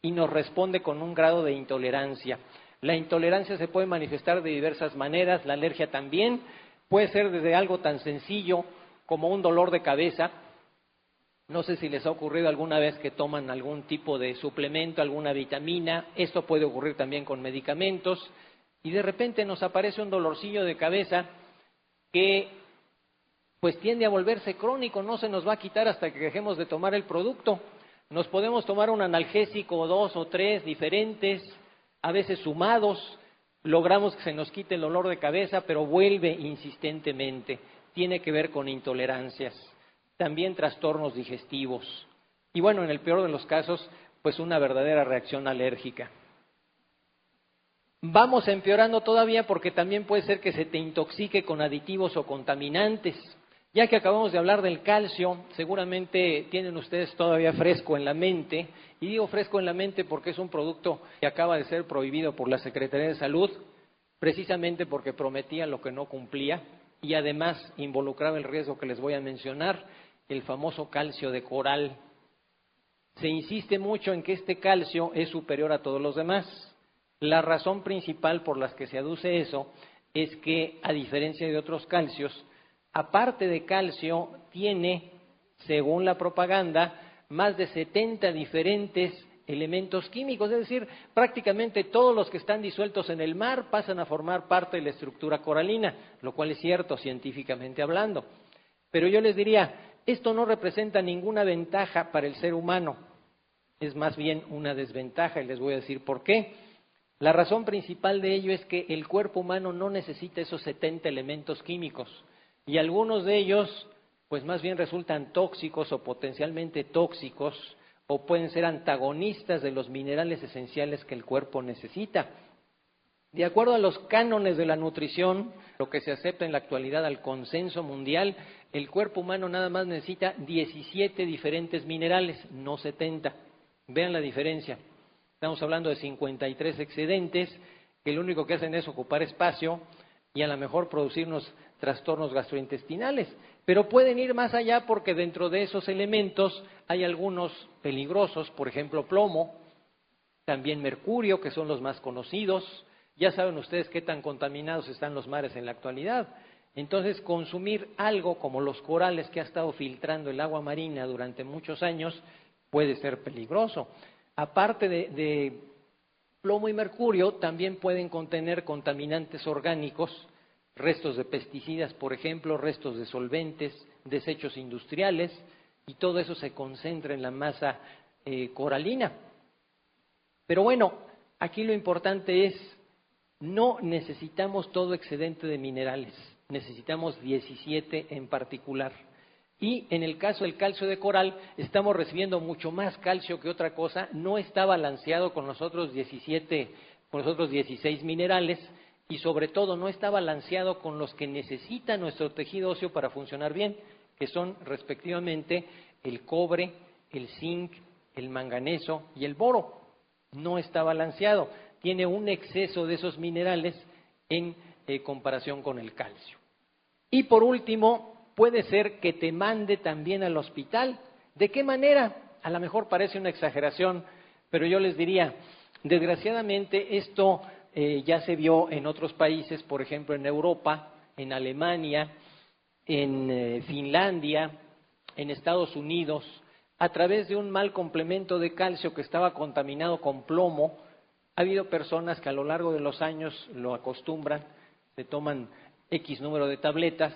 y nos responde con un grado de intolerancia. La intolerancia se puede manifestar de diversas maneras, la alergia también, puede ser desde algo tan sencillo como un dolor de cabeza. No sé si les ha ocurrido alguna vez que toman algún tipo de suplemento, alguna vitamina. Esto puede ocurrir también con medicamentos. Y de repente nos aparece un dolorcillo de cabeza que pues tiende a volverse crónico, no se nos va a quitar hasta que dejemos de tomar el producto. Nos podemos tomar un analgésico, 2 o 3 diferentes, a veces sumados. Logramos que se nos quite el dolor de cabeza, pero vuelve insistentemente. Tiene que ver con intolerancias. También trastornos digestivos. Y bueno, en el peor de los casos, pues una verdadera reacción alérgica. Vamos empeorando todavía porque también puede ser que se te intoxique con aditivos o contaminantes. Ya que acabamos de hablar del calcio, seguramente tienen ustedes todavía fresco en la mente, y digo fresco en la mente porque es un producto que acaba de ser prohibido por la Secretaría de Salud, precisamente porque prometía lo que no cumplía, y además involucraba el riesgo que les voy a mencionar, el famoso calcio de coral. Se insiste mucho en que este calcio es superior a todos los demás. La razón principal por la que se aduce eso es que, a diferencia de otros calcios, aparte de calcio, tiene, según la propaganda, más de 70 diferentes elementos químicos, es decir, prácticamente todos los que están disueltos en el mar pasan a formar parte de la estructura coralina, lo cual es cierto científicamente hablando. Pero yo les diría, esto no representa ninguna ventaja para el ser humano, es más bien una desventaja y les voy a decir por qué. La razón principal de ello es que el cuerpo humano no necesita esos 70 elementos químicos y algunos de ellos pues más bien resultan tóxicos o potencialmente tóxicos o pueden ser antagonistas de los minerales esenciales que el cuerpo necesita. De acuerdo a los cánones de la nutrición, lo que se acepta en la actualidad al consenso mundial, el cuerpo humano nada más necesita 17 diferentes minerales, no 70. Vean la diferencia. Estamos hablando de 53 excedentes, que lo único que hacen es ocupar espacio y a lo mejor producirnos trastornos gastrointestinales. Pero pueden ir más allá porque dentro de esos elementos hay algunos peligrosos, por ejemplo plomo, también mercurio, que son los más conocidos. Ya saben ustedes qué tan contaminados están los mares en la actualidad. Entonces, consumir algo como los corales que ha estado filtrando el agua marina durante muchos años puede ser peligroso. Aparte de plomo y mercurio, también pueden contener contaminantes orgánicos restos de pesticidas, por ejemplo, restos de solventes, desechos industriales, y todo eso se concentra en la masa coralina. Pero bueno, aquí lo importante es, no necesitamos todo excedente de minerales, necesitamos 17 en particular. Y en el caso del calcio de coral, estamos recibiendo mucho más calcio que otra cosa, no está balanceado con los otros 17, con los otros 16 minerales, y sobre todo no está balanceado con los que necesita nuestro tejido óseo para funcionar bien, que son respectivamente el cobre, el zinc, el manganeso y el boro. No está balanceado, tiene un exceso de esos minerales en comparación con el calcio. Y por último, puede ser que te mande también al hospital. ¿De qué manera? A lo mejor parece una exageración, pero yo les diría, desgraciadamente esto ya se vio en otros países, por ejemplo en Europa, en Alemania, en Finlandia, en Estados Unidos, a través de un mal complemento de calcio que estaba contaminado con plomo. Ha habido personas que a lo largo de los años lo acostumbran, se toman X número de tabletas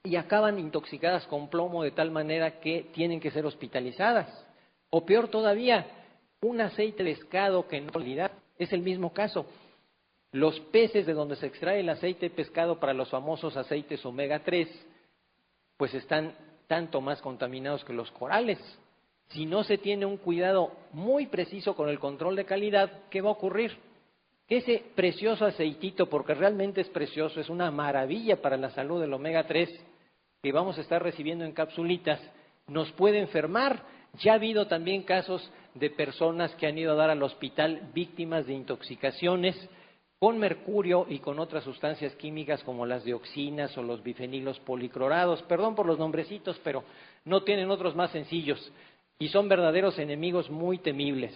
y acaban intoxicadas con plomo de tal manera que tienen que ser hospitalizadas. O peor todavía, un aceite de pescado que en realidad es el mismo caso. Los peces de donde se extrae el aceite de pescado para los famosos aceites omega 3, pues están tanto más contaminados que los corales. Si no se tiene un cuidado muy preciso con el control de calidad, ¿qué va a ocurrir? Que ese precioso aceitito, porque realmente es precioso, es una maravilla para la salud del omega 3, que vamos a estar recibiendo en capsulitas, nos puede enfermar. Ya ha habido también casos de personas que han ido a dar al hospital víctimas de intoxicaciones con mercurio y con otras sustancias químicas como las dioxinas o los bifenilos policlorados. Perdón por los nombrecitos, pero no tienen otros más sencillos y son verdaderos enemigos muy temibles.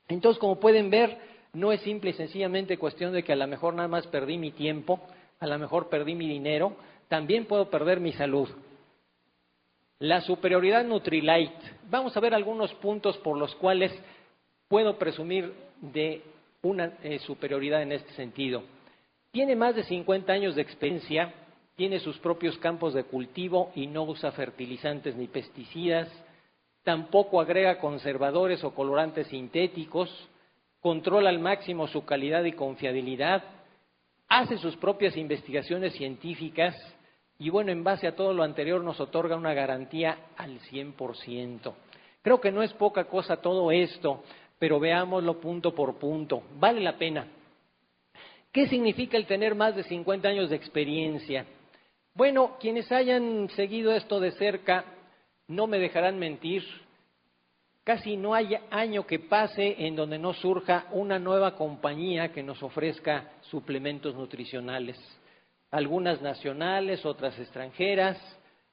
Entonces, como pueden ver, no es simple y sencillamente cuestión de que a lo mejor nada más perdí mi tiempo, a lo mejor perdí mi dinero, también puedo perder mi salud. La superioridad Nutrilite. Vamos a ver algunos puntos por los cuales puedo presumir de una superioridad en este sentido. Tiene más de 50 años de experiencia, tiene sus propios campos de cultivo y no usa fertilizantes ni pesticidas, tampoco agrega conservadores o colorantes sintéticos, controla al máximo su calidad y confiabilidad, hace sus propias investigaciones científicas y bueno, en base a todo lo anterior nos otorga una garantía al 100%. Creo que no es poca cosa todo esto, pero veámoslo punto por punto. Vale la pena. ¿Qué significa el tener más de 50 años de experiencia? Bueno, quienes hayan seguido esto de cerca no me dejarán mentir. Casi no hay año que pase en donde no surja una nueva compañía que nos ofrezca suplementos nutricionales. Algunas nacionales, otras extranjeras,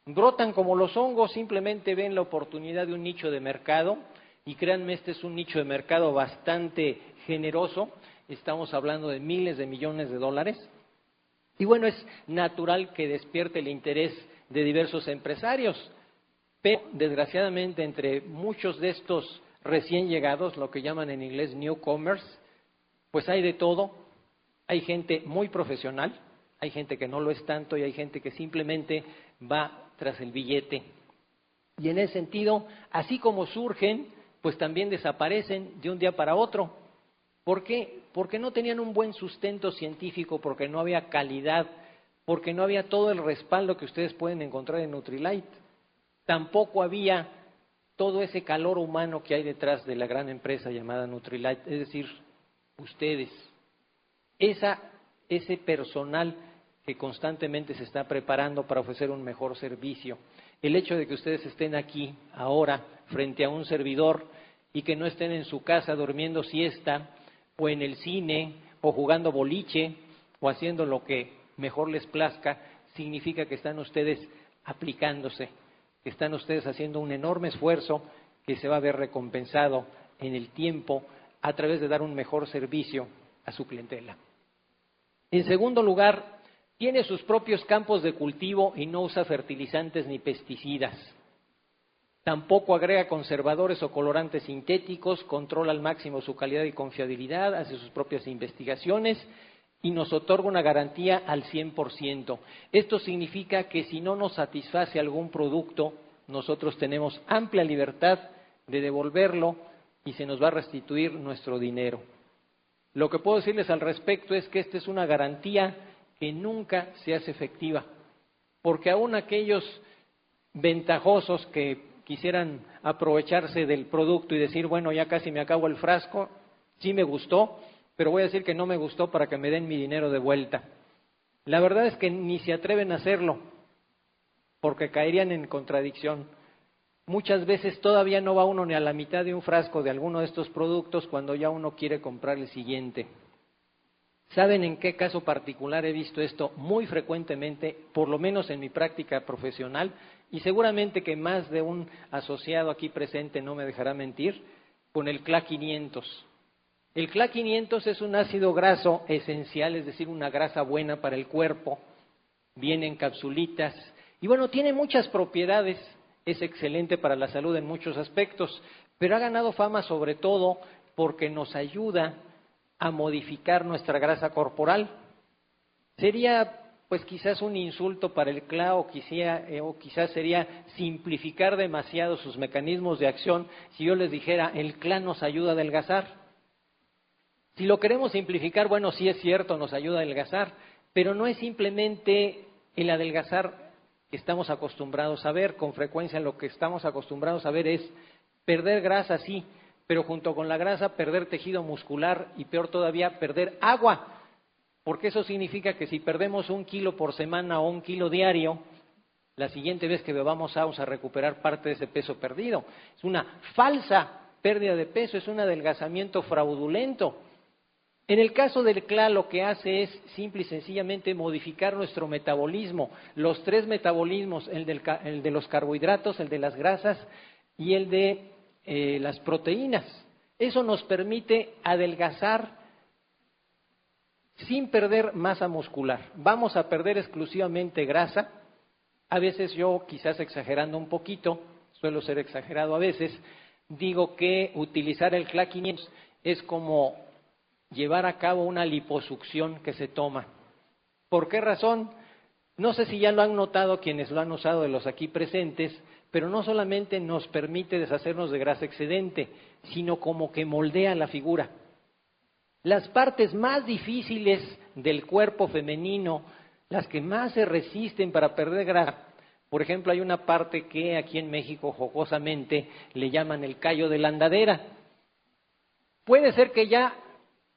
brotan como los hongos, simplemente ven la oportunidad de un nicho de mercado y créanme, este es un nicho de mercado bastante generoso, estamos hablando de miles de millones de dólares y bueno, es natural que despierte el interés de diversos empresarios, pero desgraciadamente entre muchos de estos recién llegados, lo que llaman en inglés newcomers, pues hay de todo, hay gente muy profesional, hay gente que no lo es tanto y hay gente que simplemente va tras el billete. Y en ese sentido, así como surgen, pues también desaparecen de un día para otro. ¿Por qué? Porque no tenían un buen sustento científico, porque no había calidad, porque no había todo el respaldo que ustedes pueden encontrar en Nutrilite. Tampoco había todo ese calor humano que hay detrás de la gran empresa llamada Nutrilite, es decir, ustedes. Ese personal que constantemente se está preparando para ofrecer un mejor servicio. El hecho de que ustedes estén aquí ahora frente a un servidor y que no estén en su casa durmiendo siesta o en el cine o jugando boliche o haciendo lo que mejor les plazca, significa que están ustedes aplicándose, que están ustedes haciendo un enorme esfuerzo que se va a ver recompensado en el tiempo a través de dar un mejor servicio a su clientela. En segundo lugar, tiene sus propios campos de cultivo y no usa fertilizantes ni pesticidas. Tampoco agrega conservadores o colorantes sintéticos, controla al máximo su calidad y confiabilidad, hace sus propias investigaciones y nos otorga una garantía al 100%. Esto significa que si no nos satisface algún producto, nosotros tenemos amplia libertad de devolverlo y se nos va a restituir nuestro dinero. Lo que puedo decirles al respecto es que esta es una garantía que nunca se hace efectiva, porque aún aquellos ventajosos que quisieran aprovecharse del producto y decir, bueno, ya casi me acabo el frasco, sí me gustó, pero voy a decir que no me gustó para que me den mi dinero de vuelta. La verdad es que ni se atreven a hacerlo, porque caerían en contradicción. Muchas veces todavía no va uno ni a la mitad de un frasco de alguno de estos productos cuando ya uno quiere comprar el siguiente. ¿Saben en qué caso particular he visto esto muy frecuentemente, por lo menos en mi práctica profesional? Y seguramente que más de un asociado aquí presente no me dejará mentir, con el CLA 500. El CLA 500 es un ácido graso esencial, es decir, una grasa buena para el cuerpo, viene en capsulitas y bueno, tiene muchas propiedades, es excelente para la salud en muchos aspectos, pero ha ganado fama sobre todo porque nos ayuda a modificar nuestra grasa corporal. Sería pues quizás un insulto para el CLA o quizás sería simplificar demasiado sus mecanismos de acción si yo les dijera el CLA nos ayuda a adelgazar. Si lo queremos simplificar, bueno, sí es cierto, nos ayuda a adelgazar, pero no es simplemente el adelgazar que estamos acostumbrados a ver. Con frecuencia lo que estamos acostumbrados a ver es perder grasa, sí, pero junto con la grasa perder tejido muscular y peor todavía perder agua, porque eso significa que si perdemos 1 kilo por semana o 1 kilo diario, la siguiente vez que bebamos agua vamos a recuperar parte de ese peso perdido. Es una falsa pérdida de peso, es un adelgazamiento fraudulento. En el caso del CLA lo que hace es simple y sencillamente modificar nuestro metabolismo, los 3 metabolismos, el de los carbohidratos, el de las grasas y el de las proteínas. Eso nos permite adelgazar sin perder masa muscular. Vamos a perder exclusivamente grasa. A veces yo, quizás exagerando un poquito, suelo ser exagerado a veces, digo que utilizar el CLA 500 es como llevar a cabo una liposucción que se toma. ¿Por qué razón? No sé si ya lo han notado quienes lo han usado de los aquí presentes, pero no solamente nos permite deshacernos de grasa excedente, sino como que moldea la figura. Las partes más difíciles del cuerpo femenino, las que más se resisten para perder grasa, por ejemplo, hay una parte que aquí en México jocosamente le llaman el callo de la andadera. Puede ser que ya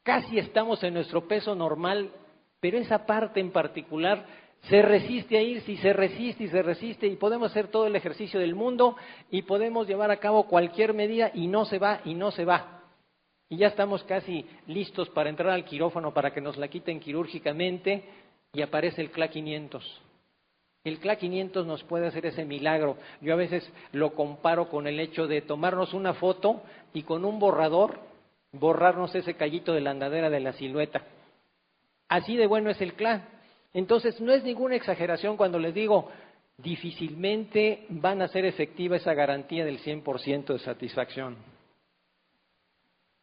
casi estamos en nuestro peso normal, pero esa parte en particular se resiste a irse y se resiste y se resiste y podemos hacer todo el ejercicio del mundo y podemos llevar a cabo cualquier medida y no se va y no se va. Y ya estamos casi listos para entrar al quirófano para que nos la quiten quirúrgicamente y aparece el CLA 500. El CLA 500 nos puede hacer ese milagro. Yo a veces lo comparo con el hecho de tomarnos una foto y con un borrador borrarnos ese callito de la andadera de la silueta. Así de bueno es el CLA. Entonces, no es ninguna exageración cuando les digo, difícilmente van a ser efectiva esa garantía del 100% de satisfacción.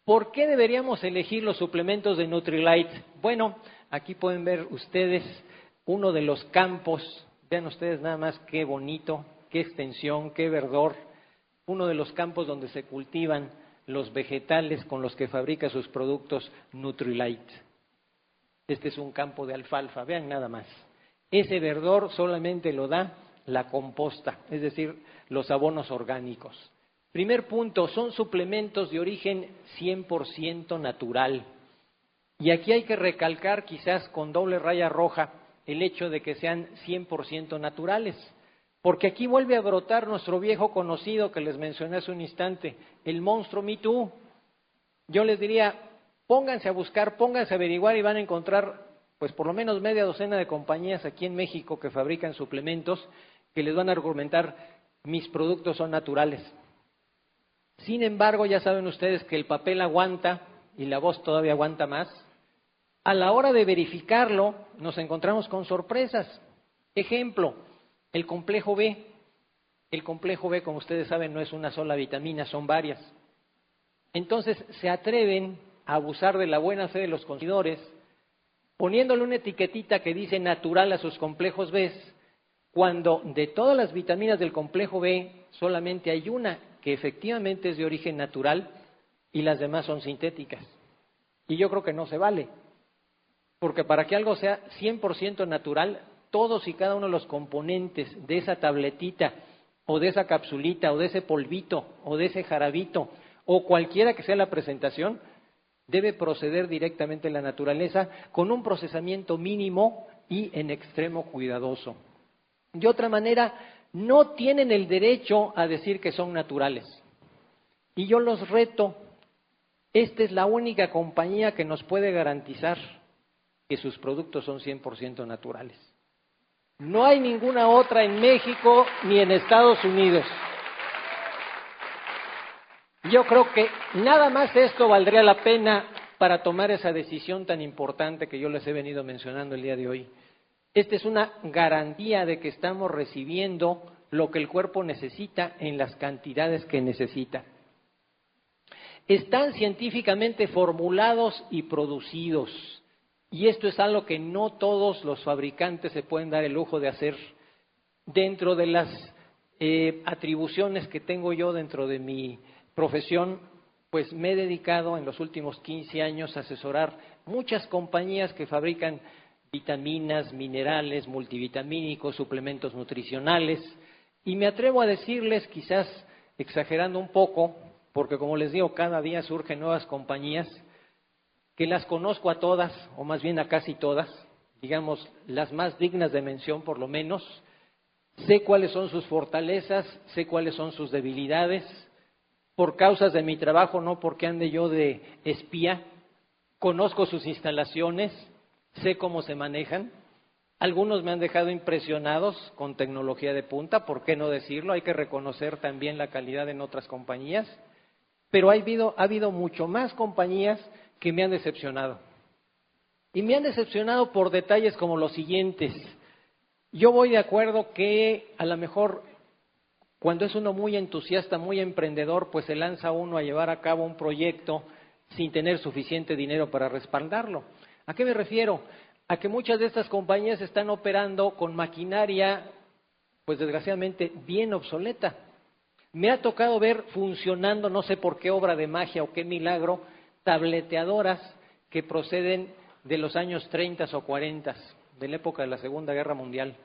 ¿Por qué deberíamos elegir los suplementos de Nutrilite? Bueno, aquí pueden ver ustedes uno de los campos, vean ustedes nada más qué bonito, qué extensión, qué verdor, uno de los campos donde se cultivan los vegetales con los que fabrica sus productos Nutrilite. Este es un campo de alfalfa, vean nada más. Ese verdor solamente lo da la composta, es decir, los abonos orgánicos. Primer punto, son suplementos de origen 100% natural. Y aquí hay que recalcar, quizás con doble raya roja, el hecho de que sean 100% naturales. Porque aquí vuelve a brotar nuestro viejo conocido que les mencioné hace un instante, el monstruo Me Too. Yo les diría, pónganse a buscar, pónganse a averiguar y van a encontrar pues por lo menos media docena de compañías aquí en México que fabrican suplementos que les van a argumentar, mis productos son naturales. Sin embargo, ya saben ustedes que el papel aguanta y la voz todavía aguanta más. A la hora de verificarlo, nos encontramos con sorpresas. Ejemplo, el complejo B. El complejo B, como ustedes saben, no es una sola vitamina, son varias. Entonces, se atreven a abusar de la buena fe de los consumidores poniéndole una etiquetita que dice natural a sus complejos B, cuando de todas las vitaminas del complejo B solamente hay una que efectivamente es de origen natural y las demás son sintéticas. Y yo creo que no se vale, porque para que algo sea 100% natural, todos y cada uno de los componentes de esa tabletita o de esa capsulita o de ese polvito o de ese jarabito o cualquiera que sea la presentación, debe proceder directamente de la naturaleza con un procesamiento mínimo y en extremo cuidadoso. De otra manera, no tienen el derecho a decir que son naturales. Y yo los reto, esta es la única compañía que nos puede garantizar que sus productos son 100% naturales. No hay ninguna otra en México ni en Estados Unidos. Yo creo que nada más esto valdría la pena para tomar esa decisión tan importante que yo les he venido mencionando el día de hoy. Esta es una garantía de que estamos recibiendo lo que el cuerpo necesita en las cantidades que necesita. Están científicamente formulados y producidos, y esto es algo que no todos los fabricantes se pueden dar el lujo de hacer. Dentro de las atribuciones que tengo yo dentro de mi profesión, pues me he dedicado en los últimos 15 años a asesorar muchas compañías que fabrican vitaminas, minerales, multivitamínicos, suplementos nutricionales, y me atrevo a decirles, quizás exagerando un poco, porque como les digo, cada día surgen nuevas compañías, que las conozco a todas, o más bien a casi todas, digamos, las más dignas de mención por lo menos. Sé cuáles son sus fortalezas, sé cuáles son sus debilidades, por causas de mi trabajo, no porque ande yo de espía. Conozco sus instalaciones, sé cómo se manejan. Algunos me han dejado impresionados con tecnología de punta, ¿por qué no decirlo? Hay que reconocer también la calidad en otras compañías, pero ha habido mucho más compañías que me han decepcionado. Y me han decepcionado por detalles como los siguientes. Yo voy de acuerdo que a lo mejor cuando es uno muy entusiasta, muy emprendedor, pues se lanza uno a llevar a cabo un proyecto sin tener suficiente dinero para respaldarlo. ¿A qué me refiero? A que muchas de estas compañías están operando con maquinaria, pues desgraciadamente, bien obsoleta. Me ha tocado ver funcionando, no sé por qué obra de magia o qué milagro, tableteadoras que proceden de los años 30 o 40, de la época de la Segunda Guerra Mundial.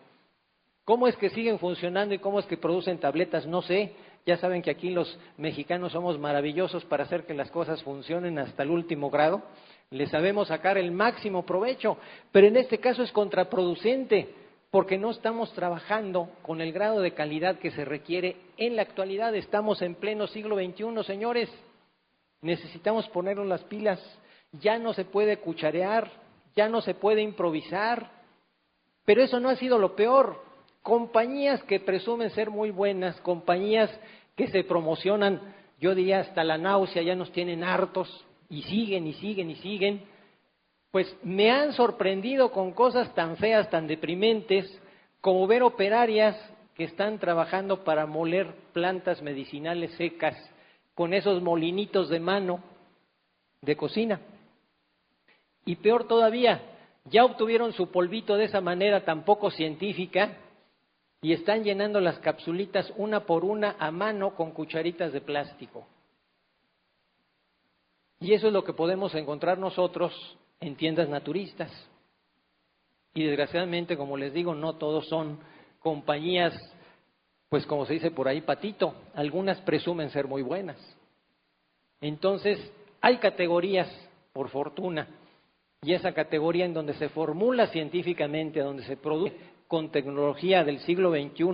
¿Cómo es que siguen funcionando y cómo es que producen tabletas? No sé. Ya saben que aquí los mexicanos somos maravillosos para hacer que las cosas funcionen hasta el último grado. Le sabemos sacar el máximo provecho, pero en este caso es contraproducente, porque no estamos trabajando con el grado de calidad que se requiere en la actualidad. Estamos en pleno siglo XXI, señores. Necesitamos ponernos las pilas. Ya no se puede cucharear, ya no se puede improvisar. Pero eso no ha sido lo peor. Compañías que presumen ser muy buenas, compañías que se promocionan, yo diría hasta la náusea, ya nos tienen hartos y siguen y siguen y siguen, pues me han sorprendido con cosas tan feas, tan deprimentes, como ver operarias que están trabajando para moler plantas medicinales secas con esos molinitos de mano de cocina. Y peor todavía, ya obtuvieron su polvito de esa manera tan poco científica y están llenando las capsulitas una por una a mano con cucharitas de plástico. Y eso es lo que podemos encontrar nosotros en tiendas naturistas. Y desgraciadamente, como les digo, no todos son compañías, pues como se dice por ahí, patito. Algunas presumen ser muy buenas. Entonces, hay categorías, por fortuna, y esa categoría en donde se formula científicamente, donde se produce con tecnología del siglo XXI,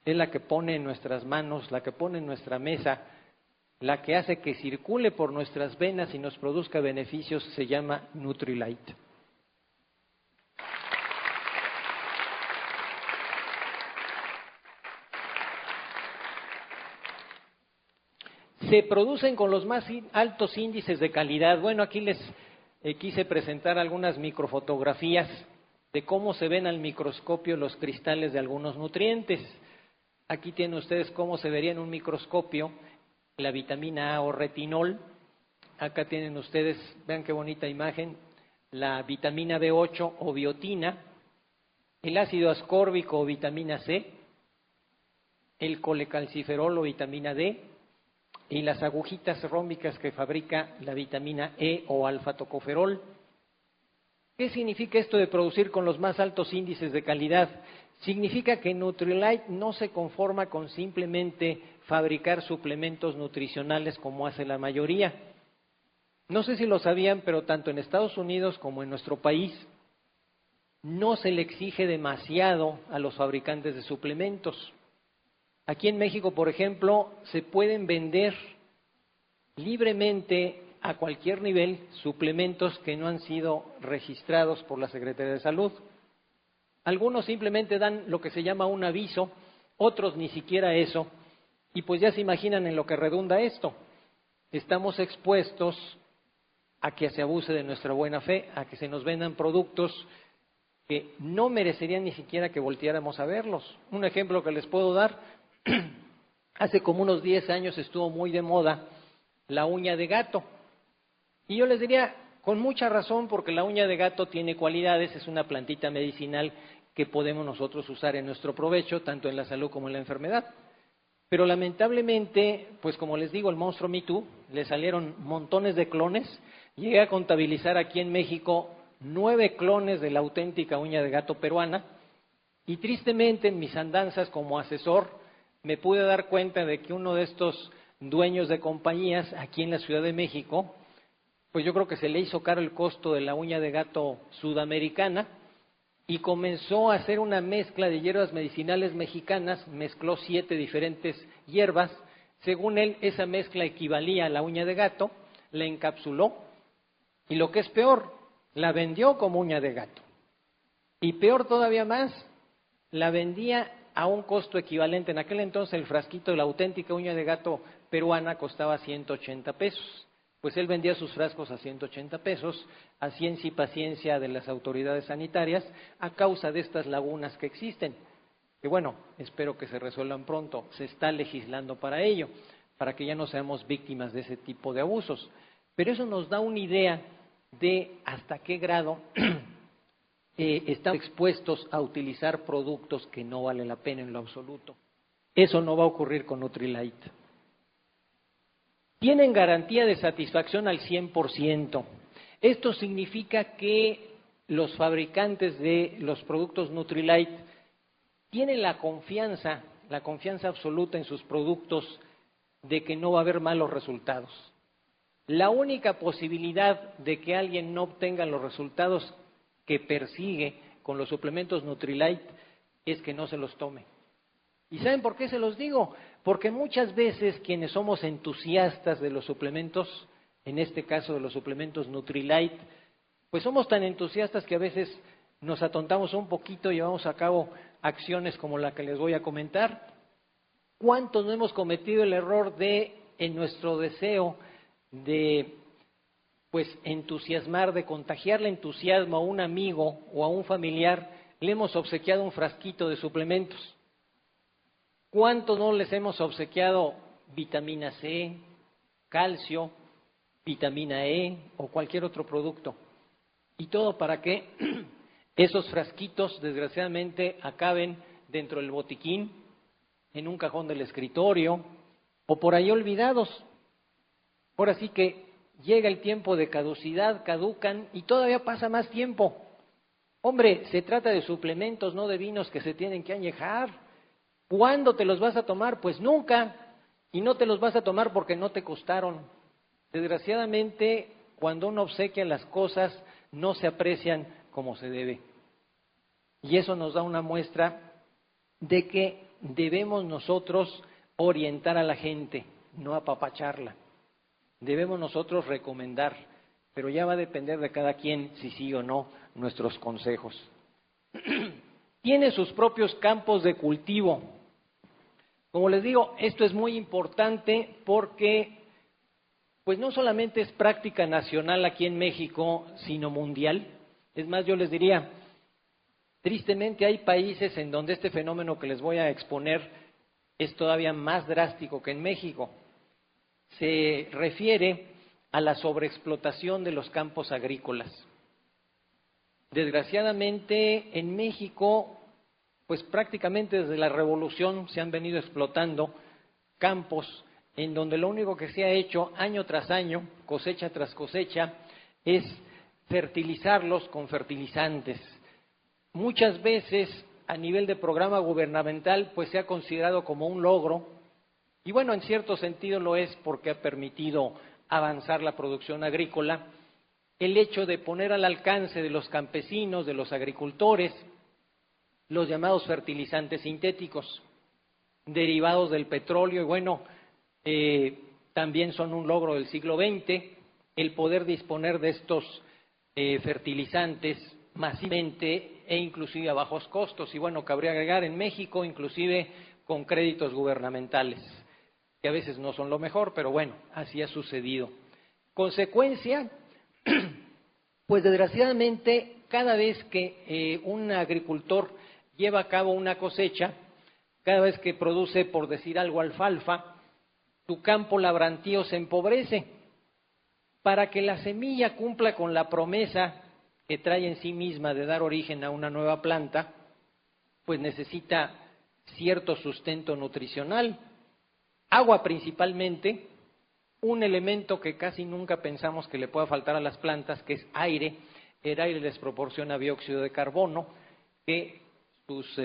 es la que pone en nuestras manos, la que pone en nuestra mesa, la que hace que circule por nuestras venas y nos produzca beneficios, se llama Nutrilite. Se producen con los más altos índices de calidad. Bueno, aquí les quise presentar algunas microfotografías de cómo se ven al microscopio los cristales de algunos nutrientes. Aquí tienen ustedes cómo se vería en un microscopio la vitamina A o retinol. Acá tienen ustedes, vean qué bonita imagen, la vitamina B8 o biotina, el ácido ascórbico o vitamina C, el colecalciferol o vitamina D y las agujitas rómbicas que fabrica la vitamina E o alfa-tocoferol. ¿Qué significa esto de producir con los más altos índices de calidad? Significa que Nutrilite no se conforma con simplemente fabricar suplementos nutricionales como hace la mayoría. No sé si lo sabían, pero tanto en Estados Unidos como en nuestro país no se le exige demasiado a los fabricantes de suplementos. Aquí en México, por ejemplo, se pueden vender libremente a cualquier nivel suplementos que no han sido registrados por la Secretaría de Salud. Algunos simplemente dan lo que se llama un aviso, otros ni siquiera eso, y pues ya se imaginan en lo que redunda esto. Estamos expuestos a que se abuse de nuestra buena fe, a que se nos vendan productos que no merecerían ni siquiera que volteáramos a verlos. Un ejemplo que les puedo dar, hace como unos 10 años estuvo muy de moda la uña de gato. Y yo les diría, con mucha razón, porque la uña de gato tiene cualidades, es una plantita medicinal que podemos nosotros usar en nuestro provecho, tanto en la salud como en la enfermedad. Pero lamentablemente, pues como les digo, el monstruo Me Too, le salieron montones de clones. Llegué a contabilizar aquí en México 9 clones de la auténtica uña de gato peruana. Y tristemente, en mis andanzas como asesor, me pude dar cuenta de que uno de estos dueños de compañías aquí en la Ciudad de México, pues yo creo que se le hizo caro el costo de la uña de gato sudamericana y comenzó a hacer una mezcla de hierbas medicinales mexicanas, mezcló 7 diferentes hierbas, según él esa mezcla equivalía a la uña de gato, la encapsuló y lo que es peor, la vendió como uña de gato. Y peor todavía más, la vendía a un costo equivalente. En aquel entonces el frasquito de la auténtica uña de gato peruana costaba 180 pesos. Pues él vendía sus frascos a 180 pesos, a ciencia y paciencia de las autoridades sanitarias, a causa de estas lagunas que existen. Que bueno, espero que se resuelvan pronto. Se está legislando para ello, para que ya no seamos víctimas de ese tipo de abusos. Pero eso nos da una idea de hasta qué grado estamos expuestos a utilizar productos que no vale la pena en lo absoluto. Eso no va a ocurrir con Nutrilite. Tienen garantía de satisfacción al 100%. Esto significa que los fabricantes de los productos Nutrilite tienen la confianza absoluta en sus productos de que no va a haber malos resultados. La única posibilidad de que alguien no obtenga los resultados que persigue con los suplementos Nutrilite es que no se los tome. ¿Y saben por qué se los digo? Porque muchas veces quienes somos entusiastas de los suplementos, en este caso de los suplementos Nutrilite, pues somos tan entusiastas que a veces nos atontamos un poquito y llevamos a cabo acciones como la que les voy a comentar. ¿Cuántos no hemos cometido el error de, en nuestro deseo de pues entusiasmar, de contagiarle entusiasmo a un amigo o a un familiar, le hemos obsequiado un frasquito de suplementos? ¿Cuántos no les hemos obsequiado vitamina C, calcio, vitamina E o cualquier otro producto? Y todo para que esos frasquitos, desgraciadamente, acaben dentro del botiquín, en un cajón del escritorio o por ahí olvidados. Ahora sí que llega el tiempo de caducidad, caducan y todavía pasa más tiempo. Hombre, se trata de suplementos, no de vinos que se tienen que añejar. ¿Cuándo te los vas a tomar? Pues nunca. Y no te los vas a tomar porque no te costaron. Desgraciadamente, cuando uno obsequia las cosas, no se aprecian como se debe. Y eso nos da una muestra de que debemos nosotros orientar a la gente, no apapacharla. Debemos nosotros recomendar, pero ya va a depender de cada quien si sí o no nuestros consejos. Tiene sus propios campos de cultivo. Como les digo, esto es muy importante porque pues no solamente es práctica nacional aquí en México, sino mundial. Es más, yo les diría, tristemente hay países en donde este fenómeno que les voy a exponer es todavía más drástico que en México. Se refiere a la sobreexplotación de los campos agrícolas. Desgraciadamente, en México, pues prácticamente desde la Revolución se han venido explotando campos en donde lo único que se ha hecho año tras año, cosecha tras cosecha, es fertilizarlos con fertilizantes. Muchas veces, a nivel de programa gubernamental, pues se ha considerado como un logro, y bueno, en cierto sentido lo es porque ha permitido avanzar la producción agrícola, el hecho de poner al alcance de los campesinos, de los agricultores, los llamados fertilizantes sintéticos, derivados del petróleo, y bueno, también son un logro del siglo XX, el poder disponer de estos fertilizantes masivamente e inclusive a bajos costos. Y bueno, cabría agregar en México, inclusive con créditos gubernamentales, que a veces no son lo mejor, pero bueno, así ha sucedido. Consecuencia, pues desgraciadamente, cada vez que un agricultor lleva a cabo una cosecha, cada vez que produce, por decir algo, alfalfa, tu campo labrantío se empobrece. Para que la semilla cumpla con la promesa que trae en sí misma de dar origen a una nueva planta, pues necesita cierto sustento nutricional, agua principalmente, un elemento que casi nunca pensamos que le pueda faltar a las plantas, que es aire. El aire les proporciona dióxido de carbono, que sus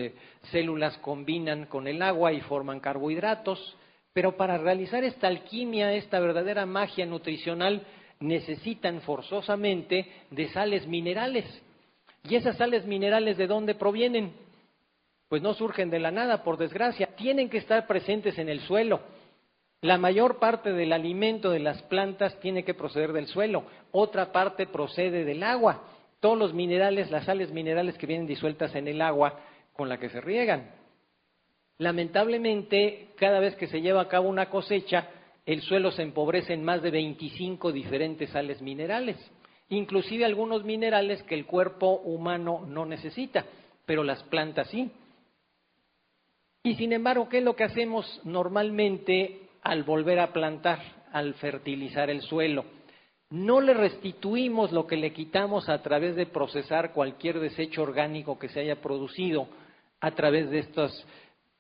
células combinan con el agua y forman carbohidratos, pero para realizar esta alquimia, esta verdadera magia nutricional, necesitan forzosamente de sales minerales. ¿Y esas sales minerales de dónde provienen? Pues no surgen de la nada, por desgracia, tienen que estar presentes en el suelo. La mayor parte del alimento de las plantas tiene que proceder del suelo, otra parte procede del agua. Todos los minerales, las sales minerales que vienen disueltas en el agua con la que se riegan. Lamentablemente, cada vez que se lleva a cabo una cosecha, el suelo se empobrece en más de 25 diferentes sales minerales, inclusive algunos minerales que el cuerpo humano no necesita, pero las plantas sí. Y sin embargo, ¿qué es lo que hacemos normalmente al volver a plantar, al fertilizar el suelo? No le restituimos lo que le quitamos a través de procesar cualquier desecho orgánico que se haya producido a través de estas,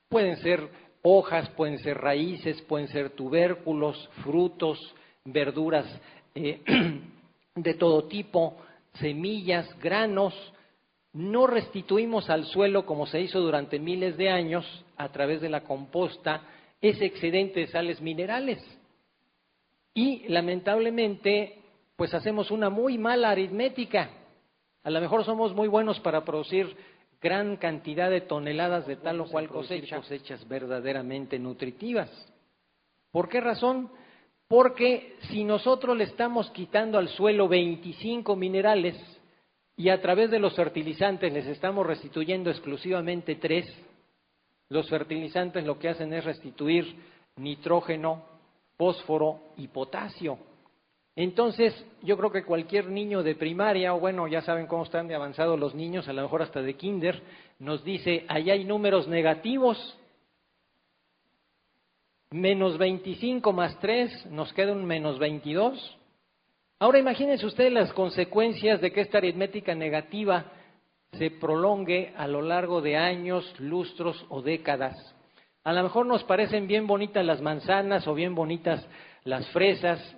pueden ser hojas, pueden ser raíces, pueden ser tubérculos, frutos, verduras de todo tipo, semillas, granos. No restituimos al suelo como se hizo durante miles de años a través de la composta ese excedente de sales minerales. Y lamentablemente, pues hacemos una muy mala aritmética. A lo mejor somos muy buenos para producir gran cantidad de toneladas de tal o cual cosecha, cosechas verdaderamente nutritivas. ¿Por qué razón? Porque si nosotros le estamos quitando al suelo 25 minerales y a través de los fertilizantes les estamos restituyendo exclusivamente 3, los fertilizantes lo que hacen es restituir nitrógeno, fósforo y potasio. Entonces, yo creo que cualquier niño de primaria, o bueno, ya saben cómo están de avanzados los niños, a lo mejor hasta de kinder, nos dice, allá hay números negativos, menos 25 más 3, nos queda un menos 22. Ahora imagínense ustedes las consecuencias de que esta aritmética negativa se prolongue a lo largo de años, lustros o décadas. A lo mejor nos parecen bien bonitas las manzanas o bien bonitas las fresas,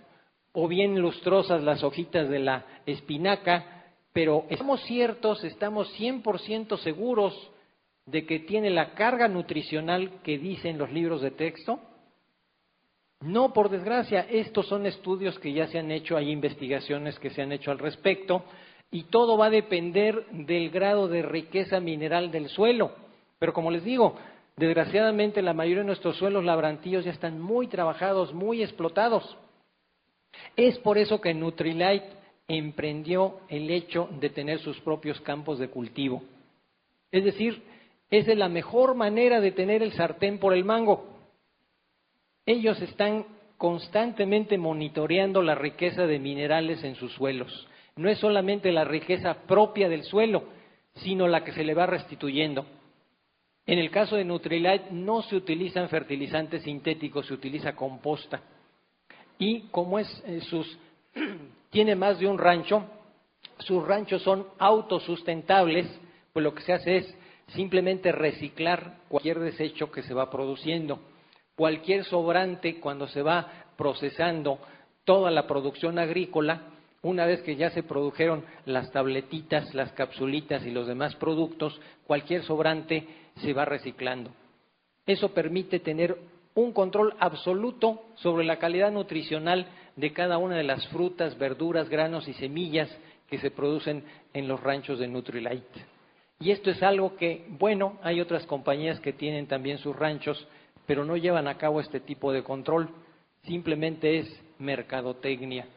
o bien lustrosas las hojitas de la espinaca, pero estamos ciertos, estamos 100% seguros de que tiene la carga nutricional que dicen los libros de texto. No, por desgracia, estos son estudios que ya se han hecho, hay investigaciones que se han hecho al respecto, y todo va a depender del grado de riqueza mineral del suelo. Pero como les digo, desgraciadamente la mayoría de nuestros suelos labrantíos ya están muy trabajados, muy explotados. Es por eso que Nutrilite emprendió el hecho de tener sus propios campos de cultivo. Es decir, esa es la mejor manera de tener el sartén por el mango. Ellos están constantemente monitoreando la riqueza de minerales en sus suelos. No es solamente la riqueza propia del suelo, sino la que se le va restituyendo. En el caso de Nutrilite no se utilizan fertilizantes sintéticos, se utiliza composta. Y como tiene más de un rancho, sus ranchos son autosustentables, pues lo que se hace es simplemente reciclar cualquier desecho que se va produciendo. Cualquier sobrante, cuando se va procesando toda la producción agrícola, una vez que ya se produjeron las tabletitas, las capsulitas y los demás productos, cualquier sobrante se va reciclando. Eso permite tener un control absoluto sobre la calidad nutricional de cada una de las frutas, verduras, granos y semillas que se producen en los ranchos de Nutrilite. Y esto es algo que, bueno, hay otras compañías que tienen también sus ranchos, pero no llevan a cabo este tipo de control. Simplemente es mercadotecnia.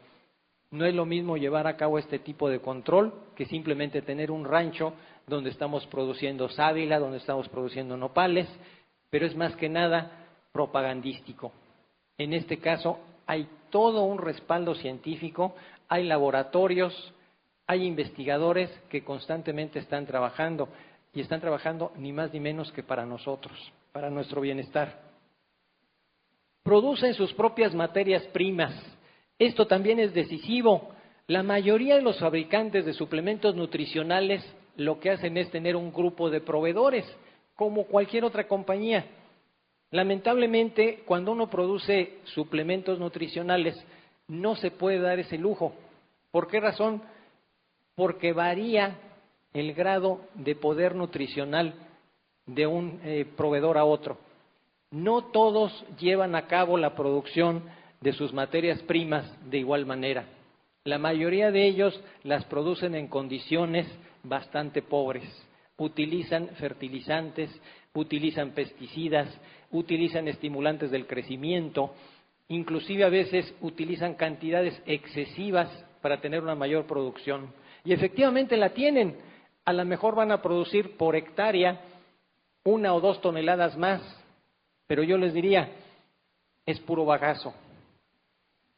No es lo mismo llevar a cabo este tipo de control que simplemente tener un rancho donde estamos produciendo sábila, donde estamos produciendo nopales, pero es más que nada propagandístico. En este caso hay todo un respaldo científico, hay laboratorios, hay investigadores que constantemente están trabajando y están trabajando ni más ni menos que para nosotros, para nuestro bienestar. Producen sus propias materias primas. Esto también es decisivo. La mayoría de los fabricantes de suplementos nutricionales lo que hacen es tener un grupo de proveedores, como cualquier otra compañía. Lamentablemente, cuando uno produce suplementos nutricionales, no se puede dar ese lujo. ¿Por qué razón? Porque varía el grado de poder nutricional de un proveedor a otro. No todos llevan a cabo la producción de sus materias primas de igual manera. La mayoría de ellos las producen en condiciones bastante pobres. Utilizan fertilizantes, utilizan pesticidas, utilizan estimulantes del crecimiento, inclusive a veces utilizan cantidades excesivas para tener una mayor producción. Y efectivamente la tienen. A lo mejor van a producir por hectárea 1 o 2 toneladas más, pero yo les diría, es puro bagazo.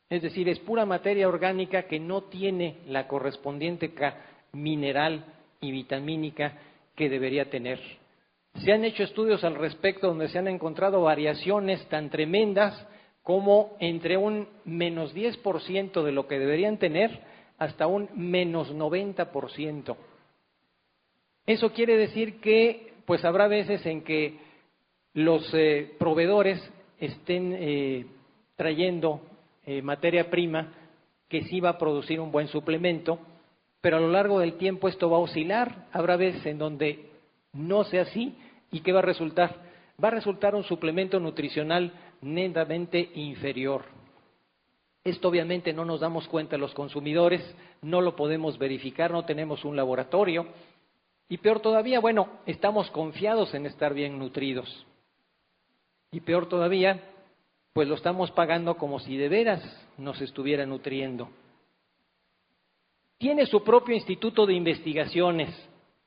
Es decir, es pura materia orgánica que no tiene la correspondiente mineral y vitamínica que debería tener. Se han hecho estudios al respecto donde se han encontrado variaciones tan tremendas como entre un menos 10% de lo que deberían tener hasta un menos 90%. Eso quiere decir que pues habrá veces en que los proveedores estén trayendo materia prima que sí va a producir un buen suplemento, pero a lo largo del tiempo esto va a oscilar. Habrá veces en donde no sea así. ¿Y qué va a resultar? Va a resultar un suplemento nutricional netamente inferior. Esto obviamente no nos damos cuenta los consumidores, no lo podemos verificar, no tenemos un laboratorio. Y peor todavía, bueno, estamos confiados en estar bien nutridos. Y peor todavía, pues lo estamos pagando como si de veras nos estuviera nutriendo. Tiene su propio instituto de investigaciones,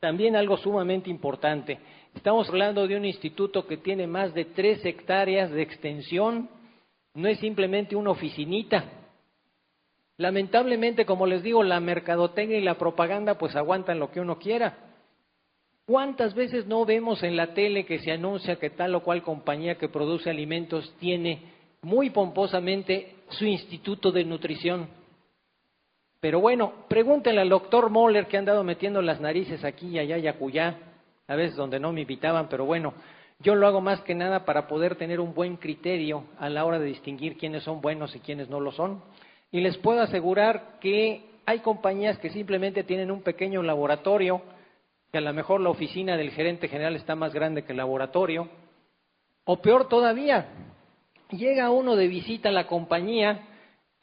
también algo sumamente importante. Estamos hablando de un instituto que tiene más de 3 hectáreas de extensión, no es simplemente una oficinita. Lamentablemente, como les digo, la mercadotecnia y la propaganda pues aguantan lo que uno quiera. ¿Cuántas veces no vemos en la tele que se anuncia que tal o cual compañía que produce alimentos tiene muy pomposamente su instituto de nutrición? Pero bueno, pregúntenle al doctor Moller, que ha andado metiendo las narices aquí y allá y acullá, a veces donde no me invitaban, pero bueno, yo lo hago más que nada para poder tener un buen criterio a la hora de distinguir quiénes son buenos y quiénes no lo son. Y les puedo asegurar que hay compañías que simplemente tienen un pequeño laboratorio, que a lo mejor la oficina del gerente general está más grande que el laboratorio, o peor todavía, llega uno de visita a la compañía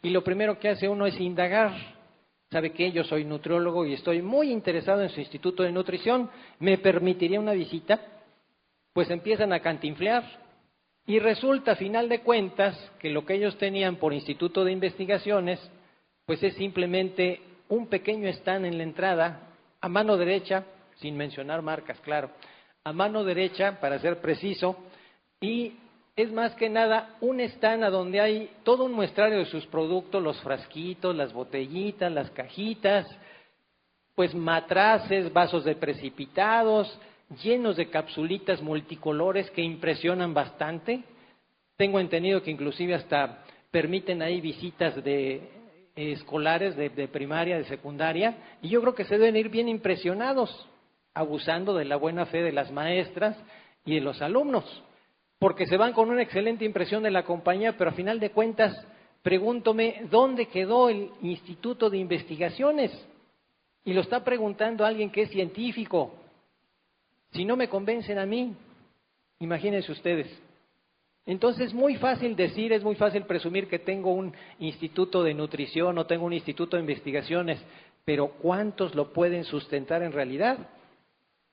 y lo primero que hace uno es indagar. ¿Sabe qué? Yo soy nutriólogo y estoy muy interesado en su instituto de nutrición, ¿me permitiría una visita? Pues empiezan a cantinflear y resulta, a final de cuentas, que lo que ellos tenían por instituto de investigaciones, pues es simplemente un pequeño stand en la entrada, a mano derecha, sin mencionar marcas, claro, a mano derecha, para ser preciso, y es más que nada un stand a donde hay todo un muestrario de sus productos, los frasquitos, las botellitas, las cajitas, pues matraces, vasos de precipitados, llenos de capsulitas multicolores que impresionan bastante. Tengo entendido que inclusive hasta permiten ahí visitas de escolares de primaria, de secundaria, y yo creo que se deben ir bien impresionados, abusando de la buena fe de las maestras y de los alumnos, porque se van con una excelente impresión de la compañía, pero a final de cuentas, pregúntome, ¿dónde quedó el Instituto de Investigaciones? Y lo está preguntando alguien que es científico. Si no me convencen a mí, imagínense ustedes. Entonces es muy fácil decir, es muy fácil presumir que tengo un instituto de nutrición o tengo un instituto de investigaciones, pero ¿cuántos lo pueden sustentar en realidad?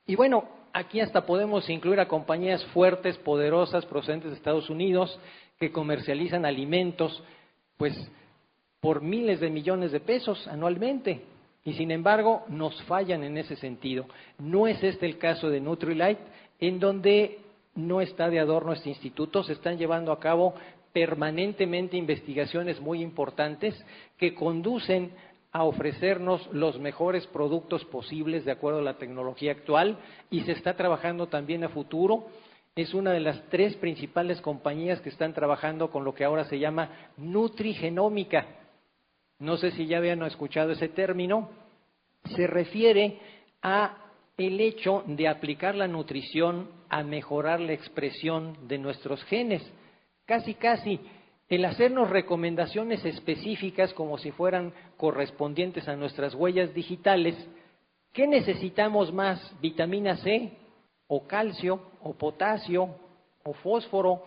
Y bueno, aquí hasta podemos incluir a compañías fuertes, poderosas, procedentes de Estados Unidos, que comercializan alimentos, pues, por miles de millones de pesos anualmente. Y sin embargo, nos fallan en ese sentido. No es este el caso de Nutrilite, en donde no está de adorno este instituto, se están llevando a cabo permanentemente investigaciones muy importantes que conducen a ofrecernos los mejores productos posibles de acuerdo a la tecnología actual, y se está trabajando también a futuro. Es una de las 3 principales compañías que están trabajando con lo que ahora se llama nutrigenómica. No sé si ya habían escuchado ese término. Se refiere a el hecho de aplicar la nutrición a mejorar la expresión de nuestros genes. Casi, el hacernos recomendaciones específicas como si fueran correspondientes a nuestras huellas digitales. ¿Qué necesitamos más? ¿Vitamina C? ¿O calcio? ¿O potasio? ¿O fósforo?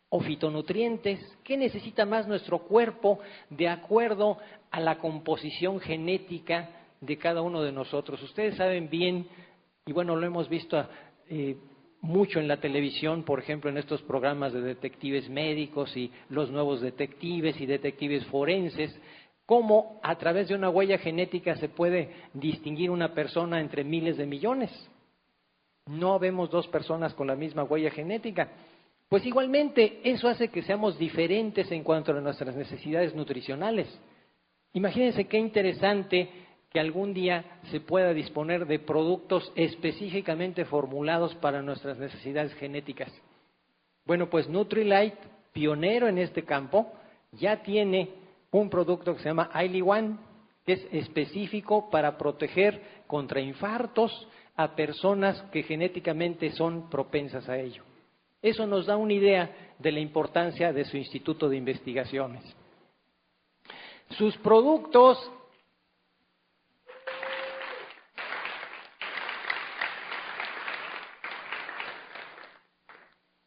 ¿O fitonutrientes? ¿Qué necesita más nuestro cuerpo de acuerdo a la composición genética de cada uno de nosotros? Ustedes saben bien, y bueno, lo hemos visto mucho en la televisión, por ejemplo, en estos programas de detectives médicos y los nuevos detectives y detectives forenses, cómo a través de una huella genética se puede distinguir una persona entre miles de millones. No vemos 2 personas con la misma huella genética. Pues igualmente, eso hace que seamos diferentes en cuanto a nuestras necesidades nutricionales. Imagínense qué interesante que algún día se pueda disponer de productos específicamente formulados para nuestras necesidades genéticas. Bueno, pues Nutrilite, pionero en este campo, ya tiene un producto que se llama ILI-1, que es específico para proteger contra infartos a personas que genéticamente son propensas a ello. Eso nos da una idea de la importancia de su instituto de investigaciones. Sus productos,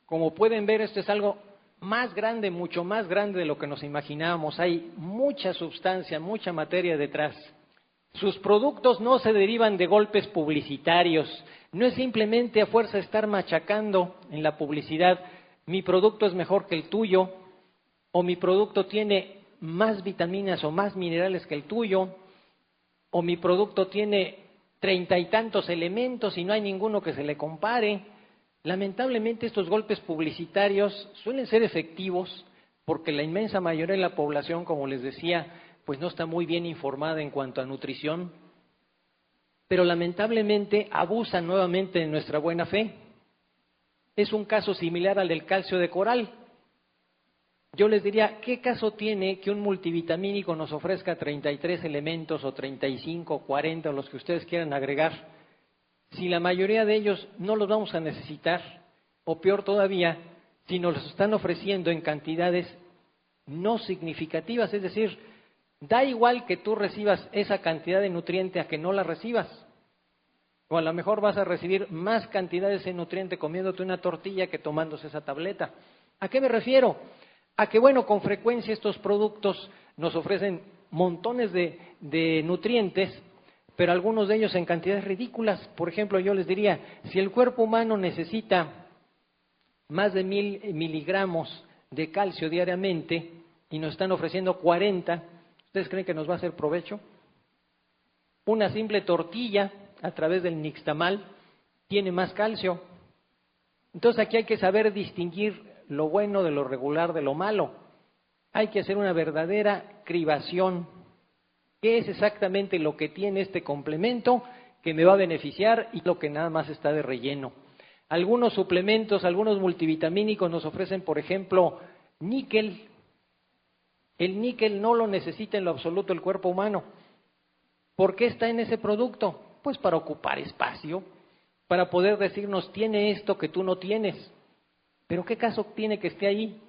como pueden ver, esto es algo más grande, mucho más grande de lo que nos imaginábamos. Hay mucha sustancia, mucha materia detrás. Sus productos no se derivan de golpes publicitarios. No es simplemente a fuerza de estar machacando en la publicidad, mi producto es mejor que el tuyo, o mi producto tiene más vitaminas o más minerales que el tuyo, o mi producto tiene 30 y tantos elementos y no hay ninguno que se le compare. Lamentablemente estos golpes publicitarios suelen ser efectivos porque la inmensa mayoría de la población, como les decía, pues no está muy bien informada en cuanto a nutrición, pero lamentablemente abusan nuevamente de nuestra buena fe. Es un caso similar al del calcio de coral. Yo les diría, ¿qué caso tiene que un multivitamínico nos ofrezca 33 elementos o 35 o 40 o los que ustedes quieran agregar, si la mayoría de ellos no los vamos a necesitar? O peor todavía, si nos los están ofreciendo en cantidades no significativas, es decir, da igual que tú recibas esa cantidad de nutriente a que no la recibas. O a lo mejor vas a recibir más cantidad de ese nutriente comiéndote una tortilla que tomándose esa tableta. ¿A qué me refiero? A que, bueno, con frecuencia estos productos nos ofrecen montones de nutrientes, pero algunos de ellos en cantidades ridículas. Por ejemplo, yo les diría, si el cuerpo humano necesita más de 1000 miligramos de calcio diariamente y nos están ofreciendo 40, ¿ustedes creen que nos va a hacer provecho? Una simple tortilla a través del nixtamal tiene más calcio. Entonces aquí hay que saber distinguir lo bueno de lo regular de lo malo. Hay que hacer una verdadera cribación. ¿Qué es exactamente lo que tiene este complemento que me va a beneficiar y lo que nada más está de relleno? Algunos suplementos, algunos multivitamínicos nos ofrecen, por ejemplo, níquel. El níquel no lo necesita en lo absoluto el cuerpo humano. ¿Por qué está en ese producto? Pues para ocupar espacio, para poder decirnos, tiene esto que tú no tienes. Pero ¿qué caso tiene que esté ahí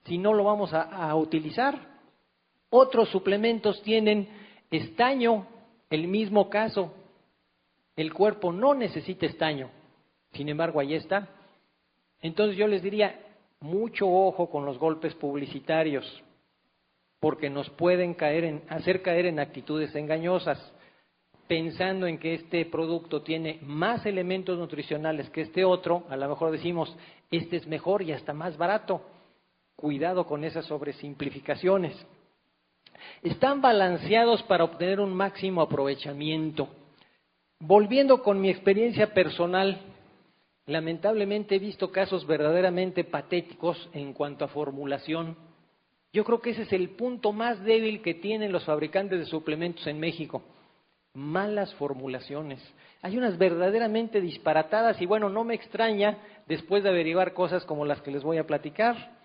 si no lo vamos a utilizar? Otros suplementos tienen estaño, el mismo caso. El cuerpo no necesita estaño, sin embargo, ahí está. Entonces yo les diría, mucho ojo con los golpes publicitarios, porque nos pueden hacer caer en actitudes engañosas, pensando en que este producto tiene más elementos nutricionales que este otro. A lo mejor decimos, este es mejor y hasta más barato. Cuidado con esas sobresimplificaciones. Están balanceados para obtener un máximo aprovechamiento. Volviendo con mi experiencia personal, lamentablemente he visto casos verdaderamente patéticos en cuanto a formulación. Yo creo que ese es el punto más débil que tienen los fabricantes de suplementos en México. Malas formulaciones. Hay unas verdaderamente disparatadas y bueno, no me extraña después de averiguar cosas como las que les voy a platicar.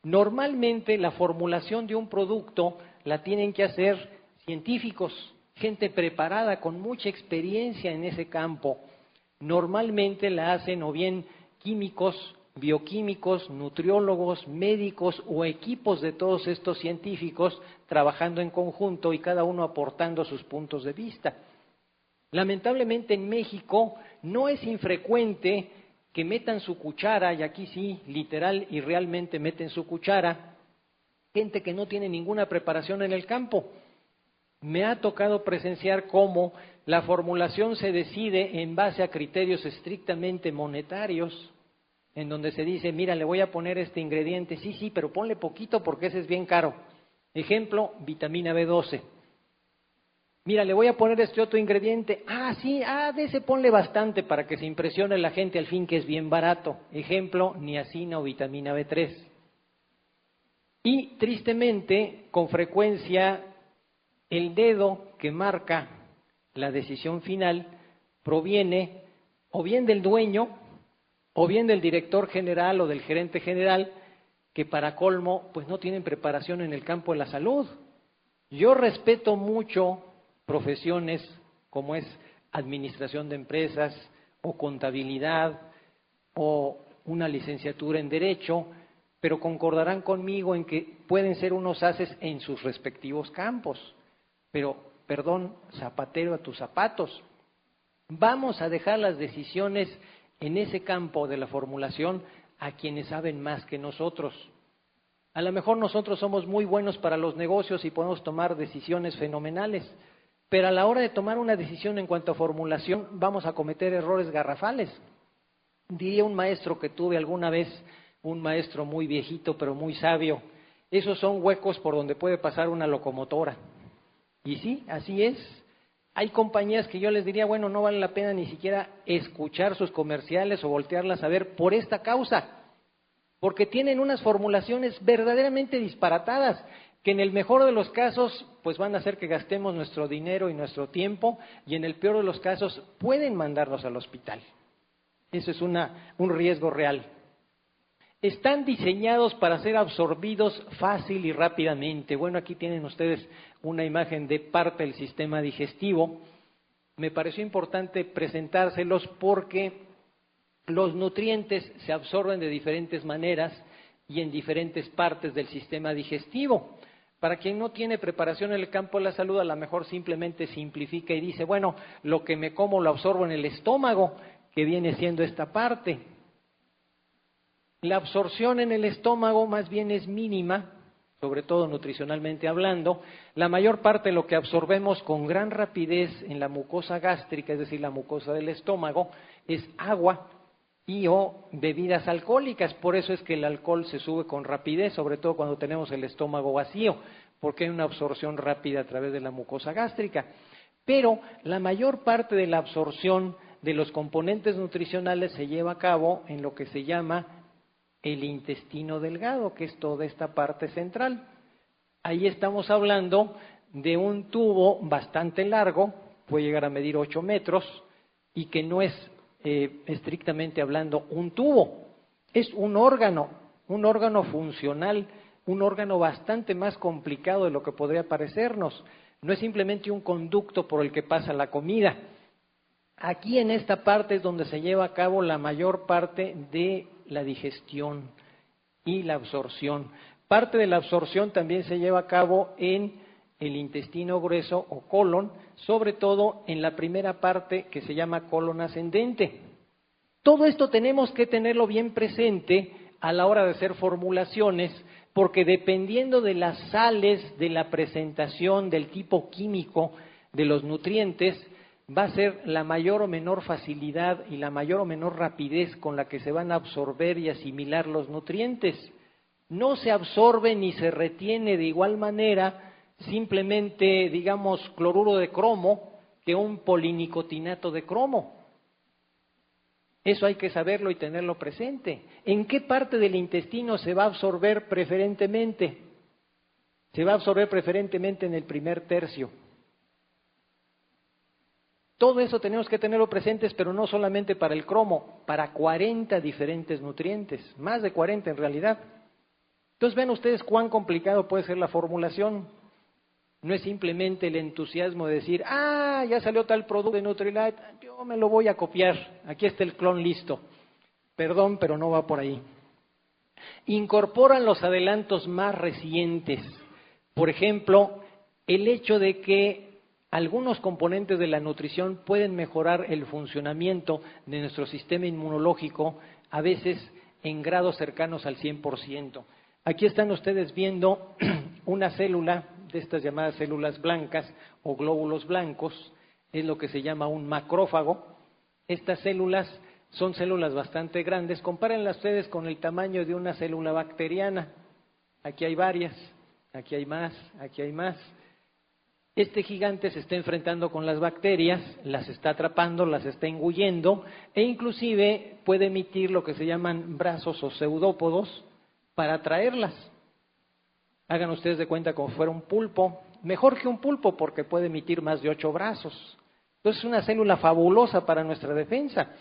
Normalmente la formulación de un producto la tienen que hacer científicos, gente preparada con mucha experiencia en ese campo. Normalmente la hacen o bien químicos, bioquímicos, nutriólogos, médicos o equipos de todos estos científicos trabajando en conjunto y cada uno aportando sus puntos de vista. Lamentablemente en México no es infrecuente que metan su cuchara, y aquí sí, literal y realmente meten su cuchara, gente que no tiene ninguna preparación en el campo. Me ha tocado presenciar cómo la formulación se decide en base a criterios estrictamente monetarios, en donde se dice, mira, le voy a poner este ingrediente, sí, pero ponle poquito porque ese es bien caro. Ejemplo, vitamina B12. Mira, le voy a poner este otro ingrediente, de ese ponle bastante para que se impresione la gente al fin que es bien barato. Ejemplo, niacina o vitamina B3. Y tristemente, con frecuencia, el dedo que marca la decisión final proviene o bien del dueño, o bien del director general o del gerente general, que para colmo, pues no tienen preparación en el campo de la salud. Yo respeto mucho profesiones como es administración de empresas o contabilidad o una licenciatura en Derecho, pero concordarán conmigo en que pueden ser unos ases en sus respectivos campos. Pero, perdón, zapatero a tus zapatos. Vamos a dejar las decisiones en ese campo de la formulación a quienes saben más que nosotros. A lo mejor nosotros somos muy buenos para los negocios y podemos tomar decisiones fenomenales, pero a la hora de tomar una decisión en cuanto a formulación vamos a cometer errores garrafales. Diría un maestro que tuve alguna vez, un maestro muy viejito pero muy sabio, esos son huecos por donde puede pasar una locomotora. Y sí, así es. Hay compañías que yo les diría, bueno, no vale la pena ni siquiera escuchar sus comerciales o voltearlas a ver por esta causa, porque tienen unas formulaciones verdaderamente disparatadas, que en el mejor de los casos pues van a hacer que gastemos nuestro dinero y nuestro tiempo, y en el peor de los casos pueden mandarnos al hospital. Eso es un riesgo real. Están diseñados para ser absorbidos fácil y rápidamente. Bueno, aquí tienen ustedes una imagen de parte del sistema digestivo. Me pareció importante presentárselos porque los nutrientes se absorben de diferentes maneras y en diferentes partes del sistema digestivo. Para quien no tiene preparación en el campo de la salud, a lo mejor simplemente simplifica y dice, bueno, lo que me como lo absorbo en el estómago, que viene siendo esta parte. La absorción en el estómago más bien es mínima, sobre todo nutricionalmente hablando. La mayor parte de lo que absorbemos con gran rapidez en la mucosa gástrica, es decir, la mucosa del estómago, es agua y o bebidas alcohólicas. Por eso es que el alcohol se sube con rapidez, sobre todo cuando tenemos el estómago vacío, porque hay una absorción rápida a través de la mucosa gástrica. Pero la mayor parte de la absorción de los componentes nutricionales se lleva a cabo en lo que se llama el intestino delgado, que es toda esta parte central. Ahí estamos hablando de un tubo bastante largo, puede llegar a medir 8 metros, y que no es estrictamente hablando un tubo, es un órgano funcional un órgano bastante más complicado de lo que podría parecernos. No es simplemente un conducto por el que pasa la comida. Aquí en esta parte es donde se lleva a cabo la mayor parte de la digestión y la absorción. Parte de la absorción también se lleva a cabo en el intestino grueso o colon, sobre todo en la primera parte que se llama colon ascendente. Todo esto tenemos que tenerlo bien presente a la hora de hacer formulaciones, porque dependiendo de las sales, de la presentación, del tipo químico de los nutrientes, va a ser la mayor o menor facilidad y la mayor o menor rapidez con la que se van a absorber y asimilar los nutrientes. No se absorbe ni se retiene de igual manera simplemente, digamos, cloruro de cromo que un polinicotinato de cromo. Eso hay que saberlo y tenerlo presente. ¿En qué parte del intestino se va a absorber preferentemente? Se va a absorber preferentemente en el primer tercio. Todo eso tenemos que tenerlo presentes, pero no solamente para el cromo, para 40 diferentes nutrientes, más de 40 en realidad. Entonces ven ustedes cuán complicado puede ser la formulación. No es simplemente el entusiasmo de decir, ya salió tal producto de Nutrilite, yo me lo voy a copiar, aquí está el clon listo. Perdón, pero no va por ahí. Incorporan los adelantos más recientes. Por ejemplo, el hecho de que algunos componentes de la nutrición pueden mejorar el funcionamiento de nuestro sistema inmunológico, a veces en grados cercanos al 100%. Aquí están ustedes viendo una célula de estas llamadas células blancas o glóbulos blancos, es lo que se llama un macrófago. Estas células son células bastante grandes, compárenlas ustedes con el tamaño de una célula bacteriana. Aquí hay varias, aquí hay más, aquí hay más. Este gigante se está enfrentando con las bacterias, las está atrapando, las está engullendo e inclusive puede emitir lo que se llaman brazos o pseudópodos para atraerlas. Hagan ustedes de cuenta como si fuera un pulpo, mejor que un pulpo porque puede emitir más de 8 brazos. Entonces es una célula fabulosa para nuestra defensa.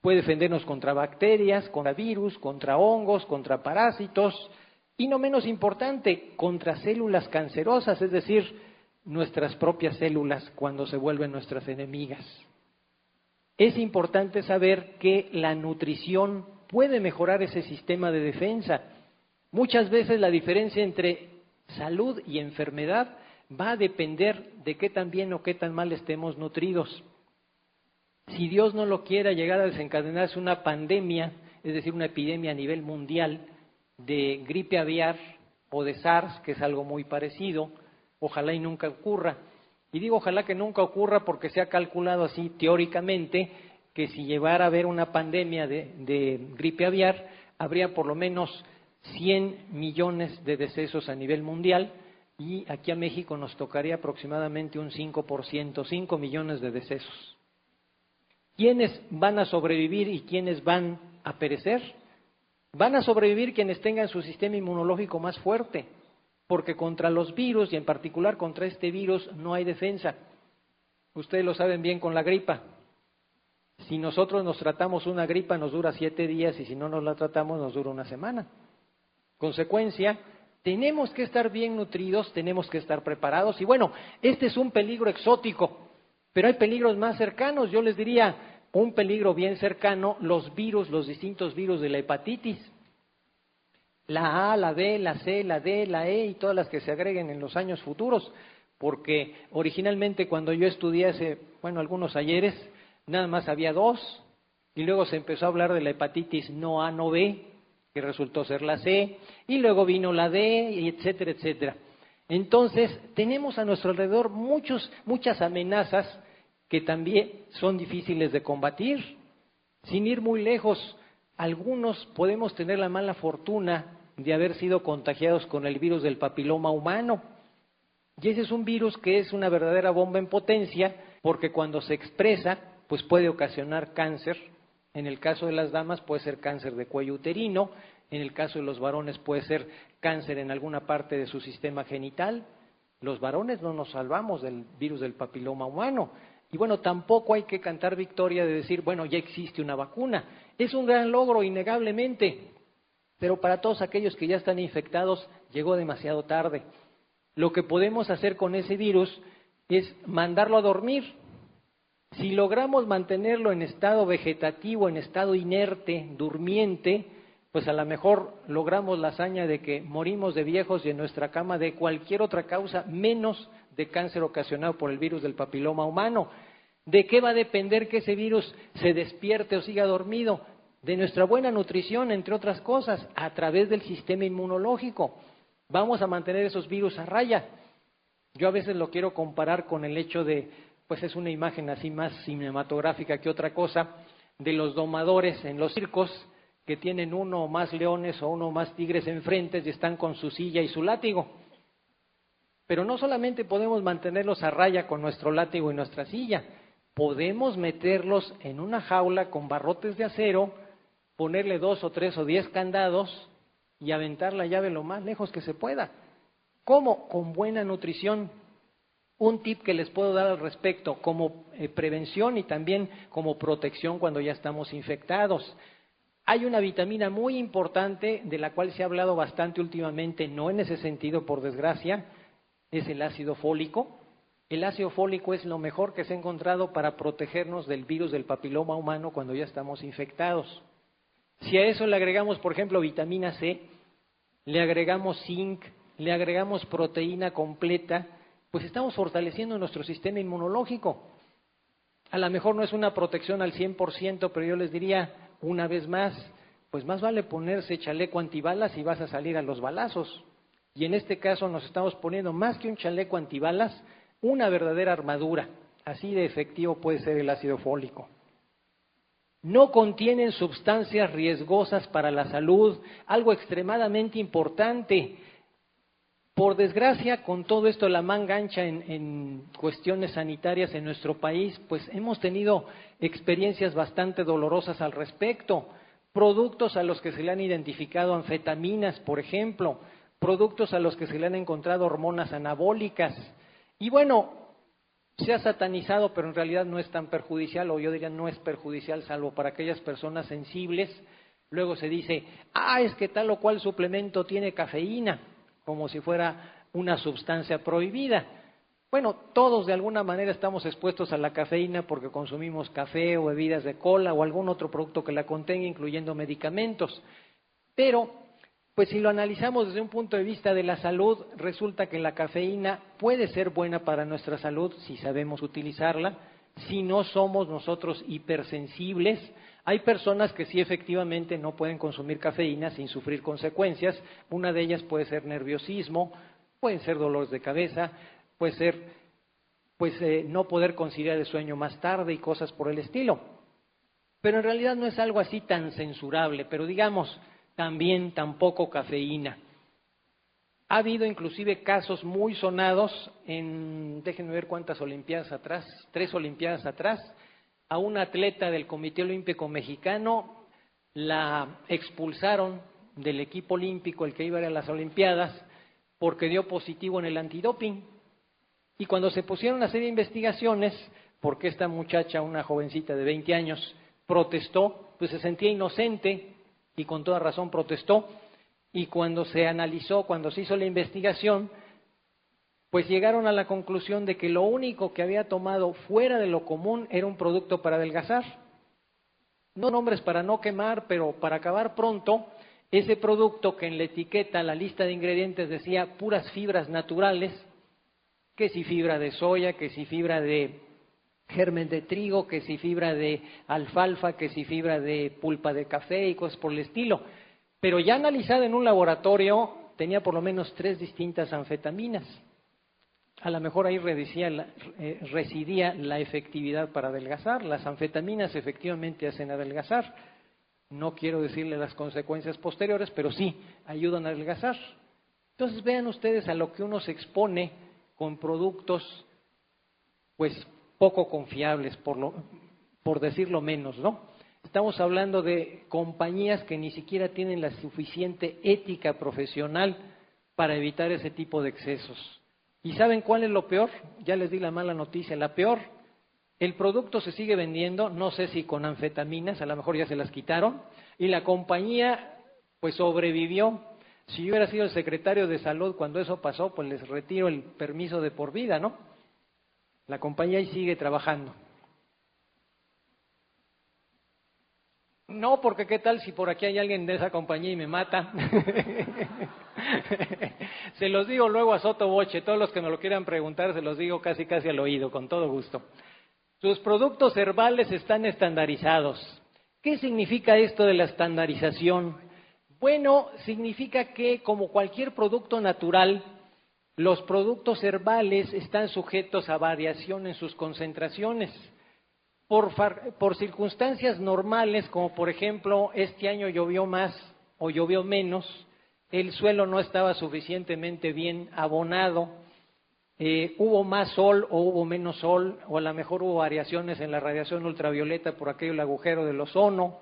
Puede defendernos contra bacterias, contra virus, contra hongos, contra parásitos y no menos importante, contra células cancerosas, es decir, nuestras propias células cuando se vuelven nuestras enemigas. Es importante saber que la nutrición puede mejorar ese sistema de defensa. Muchas veces la diferencia entre salud y enfermedad va a depender de qué tan bien o qué tan mal estemos nutridos. Si Dios no lo quiera llegar a desencadenarse una pandemia, es decir, una epidemia a nivel mundial de gripe aviar o de SARS, que es algo muy parecido, ojalá y nunca ocurra. Y digo ojalá que nunca ocurra porque se ha calculado así teóricamente que si llevara a haber una pandemia de gripe aviar, habría por lo menos 100 millones de decesos a nivel mundial y aquí a México nos tocaría aproximadamente un 5%, 5 millones de decesos. ¿Quiénes van a sobrevivir y quiénes van a perecer? Van a sobrevivir quienes tengan su sistema inmunológico más fuerte, porque contra los virus y en particular contra este virus no hay defensa. Ustedes lo saben bien con la gripa. Si nosotros nos tratamos una gripa nos dura 7 días y si no nos la tratamos nos dura una semana. Consecuencia, tenemos que estar bien nutridos, tenemos que estar preparados y bueno, este es un peligro exótico, pero hay peligros más cercanos. Yo les diría, un peligro bien cercano, los virus, los distintos virus de la hepatitis. La A, la B, la C, la D, la E y todas las que se agreguen en los años futuros, porque originalmente cuando yo estudié hace, algunos ayeres, nada más había 2 y luego se empezó a hablar de la hepatitis no A, no B, que resultó ser la C, y luego vino la D, y etcétera, etcétera. Entonces, tenemos a nuestro alrededor muchas amenazas que también son difíciles de combatir. Sin ir muy lejos, algunos podemos tener la mala fortuna de haber sido contagiados con el virus del papiloma humano. Y ese es un virus que es una verdadera bomba en potencia, porque cuando se expresa, pues puede ocasionar cáncer. En el caso de las damas puede ser cáncer de cuello uterino, en el caso de los varones puede ser cáncer en alguna parte de su sistema genital. Los varones no nos salvamos del virus del papiloma humano. Y bueno, tampoco hay que cantar victoria de decir, ya existe una vacuna. Es un gran logro, innegablemente, pero para todos aquellos que ya están infectados llegó demasiado tarde. Lo que podemos hacer con ese virus es mandarlo a dormir. Si logramos mantenerlo en estado vegetativo, en estado inerte, durmiente, pues a lo mejor logramos la hazaña de que morimos de viejos y en nuestra cama de cualquier otra causa, menos de cáncer ocasionado por el virus del papiloma humano. ¿De qué va a depender que ese virus se despierte o siga dormido? De nuestra buena nutrición, entre otras cosas, a través del sistema inmunológico. Vamos a mantener esos virus a raya. Yo a veces lo quiero comparar con el hecho de, pues es una imagen así más cinematográfica que otra cosa, de los domadores en los circos que tienen uno o más leones o uno o más tigres enfrente y están con su silla y su látigo. Pero no solamente podemos mantenerlos a raya con nuestro látigo y nuestra silla, podemos meterlos en una jaula con barrotes de acero, ponerle 2 o 3 o 10 candados y aventar la llave lo más lejos que se pueda. ¿Cómo? Con buena nutrición. Un tip que les puedo dar al respecto, como prevención y también como protección cuando ya estamos infectados. Hay una vitamina muy importante de la cual se ha hablado bastante últimamente, no en ese sentido, por desgracia, es el ácido fólico. El ácido fólico es lo mejor que se ha encontrado para protegernos del virus del papiloma humano cuando ya estamos infectados. Si a eso le agregamos, por ejemplo, vitamina C, le agregamos zinc, le agregamos proteína completa, pues estamos fortaleciendo nuestro sistema inmunológico. A lo mejor no es una protección al 100%, pero yo les diría una vez más, pues más vale ponerse chaleco antibalas y vas a salir a los balazos. Y en este caso nos estamos poniendo más que un chaleco antibalas, una verdadera armadura. Así de efectivo puede ser el ácido fólico. No contienen sustancias riesgosas para la salud, algo extremadamente importante. Por desgracia, con todo esto la manga ancha en cuestiones sanitarias en nuestro país, pues hemos tenido experiencias bastante dolorosas al respecto. Productos a los que se le han identificado anfetaminas, por ejemplo, productos a los que se le han encontrado hormonas anabólicas. Y bueno, se ha satanizado, pero en realidad no es tan perjudicial, o yo diría no es perjudicial, salvo para aquellas personas sensibles. Luego se dice, es que tal o cual suplemento tiene cafeína, como si fuera una sustancia prohibida. Bueno, todos de alguna manera estamos expuestos a la cafeína porque consumimos café o bebidas de cola o algún otro producto que la contenga, incluyendo medicamentos. Pero, pues si lo analizamos desde un punto de vista de la salud, resulta que la cafeína puede ser buena para nuestra salud si sabemos utilizarla, si no somos nosotros hipersensibles. Hay personas que sí efectivamente no pueden consumir cafeína sin sufrir consecuencias. Una de ellas puede ser nerviosismo, pueden ser dolores de cabeza, puede ser no poder conciliar el sueño más tarde y cosas por el estilo. Pero en realidad no es algo así tan censurable, pero digamos, también tampoco cafeína. Ha habido inclusive casos muy sonados déjenme ver cuántas olimpiadas atrás, 3 olimpiadas atrás, a una atleta del Comité Olímpico Mexicano la expulsaron del equipo olímpico, el que iba a ir a las olimpiadas, porque dio positivo en el antidoping. Y cuando se pusieron a hacer investigaciones, porque esta muchacha, una jovencita de 20 años, protestó, pues se sentía inocente y con toda razón protestó. Y cuando se analizó, cuando se hizo la investigación, pues llegaron a la conclusión de que lo único que había tomado fuera de lo común era un producto para adelgazar. No nombres para no quemar, pero para acabar pronto, ese producto que en la etiqueta, la lista de ingredientes decía puras fibras naturales, que si fibra de soya, que si fibra de germen de trigo, que si fibra de alfalfa, que si fibra de pulpa de café y cosas por el estilo. Pero ya analizada en un laboratorio, tenía por lo menos 3 distintas anfetaminas. A lo mejor ahí residía la efectividad para adelgazar. Las anfetaminas efectivamente hacen adelgazar. No quiero decirle las consecuencias posteriores, pero sí ayudan a adelgazar. Entonces vean ustedes a lo que uno se expone con productos, pues poco confiables, por decirlo menos, ¿no? Estamos hablando de compañías que ni siquiera tienen la suficiente ética profesional para evitar ese tipo de excesos. ¿Y saben cuál es lo peor? Ya les di la mala noticia. La peor, el producto se sigue vendiendo, no sé si con anfetaminas, a lo mejor ya se las quitaron, y la compañía pues sobrevivió. Si yo hubiera sido el secretario de Salud cuando eso pasó, pues les retiro el permiso de por vida, ¿no? La compañía ahí sigue trabajando. No, porque qué tal si por aquí hay alguien de esa compañía y me mata. Se los digo luego a Soto Voce, todos los que me lo quieran preguntar, se los digo casi al oído, con todo gusto. Sus productos herbales están estandarizados. ¿Qué significa esto de la estandarización? Bueno, significa que como cualquier producto natural, los productos herbales están sujetos a variación en sus concentraciones. Por circunstancias normales, como por ejemplo, este año llovió más o llovió menos, el suelo no estaba suficientemente bien abonado, hubo más sol o hubo menos sol, o a lo mejor hubo variaciones en la radiación ultravioleta por aquello el agujero del ozono,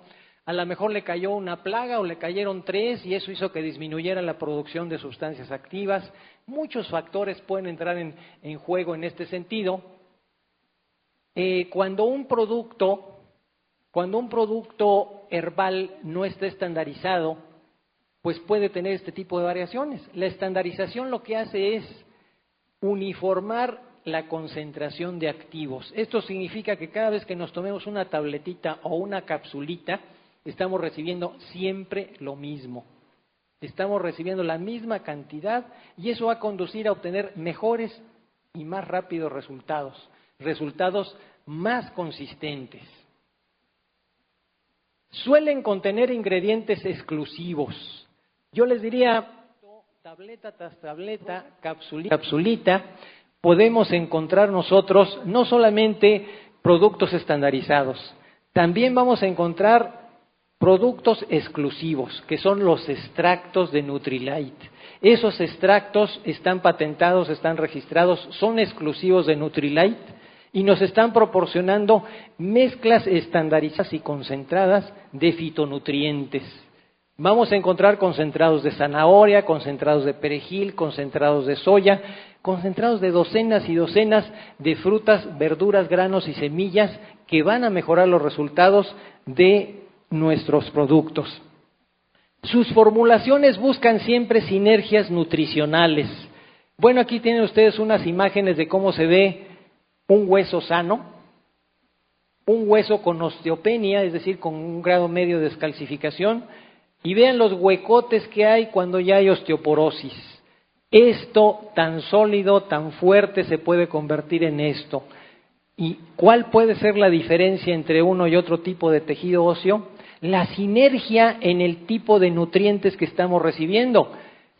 a lo mejor le cayó una plaga o le cayeron 3 y eso hizo que disminuyera la producción de sustancias activas. Muchos factores pueden entrar en juego en este sentido. Cuando un producto herbal no está estandarizado, pues puede tener este tipo de variaciones. La estandarización lo que hace es uniformar la concentración de activos. Esto significa que cada vez que nos tomemos una tabletita o una capsulita, estamos recibiendo siempre lo mismo. Estamos recibiendo la misma cantidad y eso va a conducir a obtener mejores y más rápidos resultados más consistentes. Suelen contener ingredientes exclusivos. Yo les diría, tableta tras tableta, capsulita, podemos encontrar nosotros no solamente productos estandarizados, también vamos a encontrar productos exclusivos, que son los extractos de Nutrilite. Esos extractos están patentados, están registrados, son exclusivos de Nutrilite y nos están proporcionando mezclas estandarizadas y concentradas de fitonutrientes. Vamos a encontrar concentrados de zanahoria, concentrados de perejil, concentrados de soya, concentrados de docenas y docenas de frutas, verduras, granos y semillas que van a mejorar los resultados de nuestros productos. Sus formulaciones buscan siempre sinergias nutricionales. Bueno, aquí tienen ustedes unas imágenes de cómo se ve un hueso sano, un hueso con osteopenia, es decir, con un grado medio de descalcificación, y vean los huecotes que hay cuando ya hay osteoporosis. Esto tan sólido, tan fuerte se puede convertir en esto. ¿Y cuál puede ser la diferencia entre uno y otro tipo de tejido óseo? La sinergia en el tipo de nutrientes que estamos recibiendo.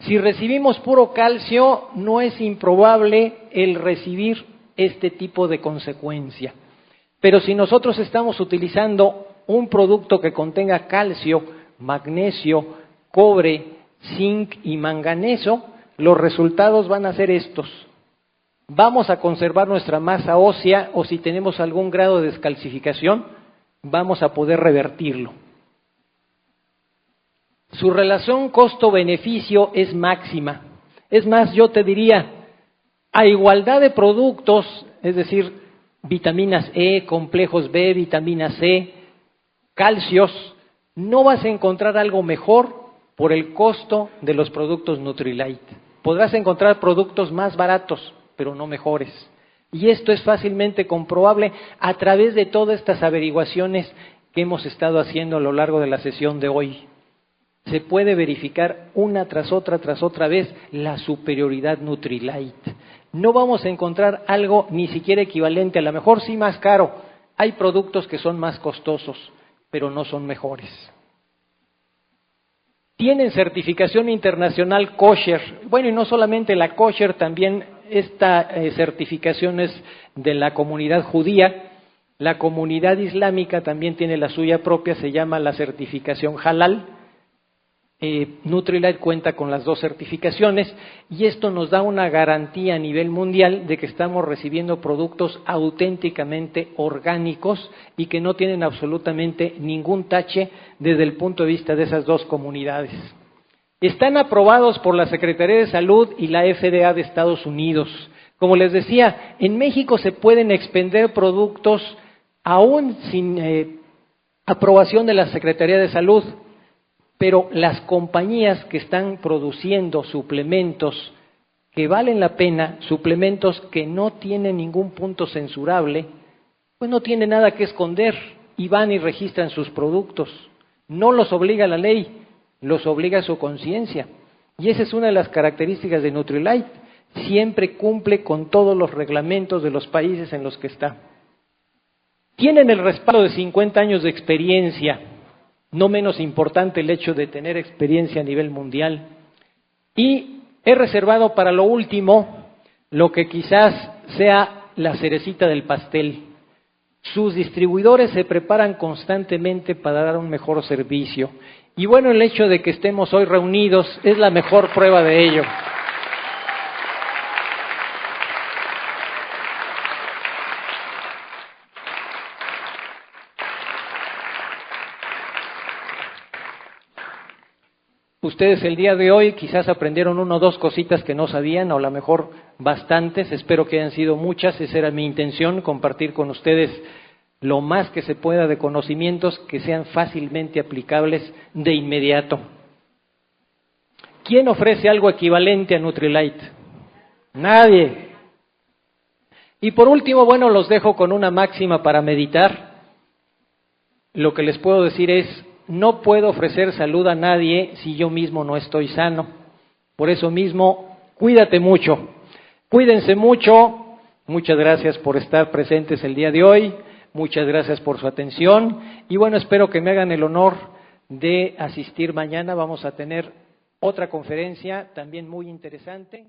Si recibimos puro calcio, no es improbable el recibir este tipo de consecuencia. Pero si nosotros estamos utilizando un producto que contenga calcio, magnesio, cobre, zinc y manganeso, los resultados van a ser estos. Vamos a conservar nuestra masa ósea o si tenemos algún grado de descalcificación, vamos a poder revertirlo. Su relación costo-beneficio es máxima. Es más, yo te diría, a igualdad de productos, es decir, vitaminas E, complejos B, vitamina C, calcios, no vas a encontrar algo mejor por el costo de los productos Nutrilite. Podrás encontrar productos más baratos, pero no mejores. Y esto es fácilmente comprobable a través de todas estas averiguaciones que hemos estado haciendo a lo largo de la sesión de hoy. Se puede verificar una tras otra vez la superioridad Nutrilite. No vamos a encontrar algo ni siquiera equivalente, a lo mejor sí más caro. Hay productos que son más costosos, pero no son mejores. Tienen certificación internacional kosher. Bueno, y no solamente la kosher, también esta certificación es de la comunidad judía. La comunidad islámica también tiene la suya propia, se llama la certificación halal. Nutrilite cuenta con las dos certificaciones y esto nos da una garantía a nivel mundial de que estamos recibiendo productos auténticamente orgánicos y que no tienen absolutamente ningún tache desde el punto de vista de esas dos comunidades. Están aprobados por la Secretaría de Salud y la FDA de Estados Unidos. Como les decía, en México se pueden expender productos aún sin aprobación de la Secretaría de Salud. pero las compañías que están produciendo suplementos que valen la pena, suplementos que no tienen ningún punto censurable, pues no tienen nada que esconder y van y registran sus productos. No los obliga la ley, los obliga su conciencia. Y esa es una de las características de Nutrilite. Siempre cumple con todos los reglamentos de los países en los que está. Tienen el respaldo de 50 años de experiencia, no menos importante el hecho de tener experiencia a nivel mundial. Y he reservado para lo último lo que quizás sea la cerecita del pastel. Sus distribuidores se preparan constantemente para dar un mejor servicio. Y bueno, el hecho de que estemos hoy reunidos es la mejor prueba de ello. Ustedes el día de hoy quizás aprendieron una o dos cositas que no sabían, o a lo mejor bastantes, espero que hayan sido muchas, esa era mi intención, compartir con ustedes lo más que se pueda de conocimientos que sean fácilmente aplicables de inmediato. ¿Quién ofrece algo equivalente a Nutrilite? Nadie. Y por último, bueno, los dejo con una máxima para meditar. Lo que les puedo decir es, no puedo ofrecer salud a nadie si yo mismo no estoy sano. Por eso mismo, cuídate mucho. Cuídense mucho. Muchas gracias por estar presentes el día de hoy. Muchas gracias por su atención. Y bueno, espero que me hagan el honor de asistir mañana. Vamos a tener otra conferencia también muy interesante.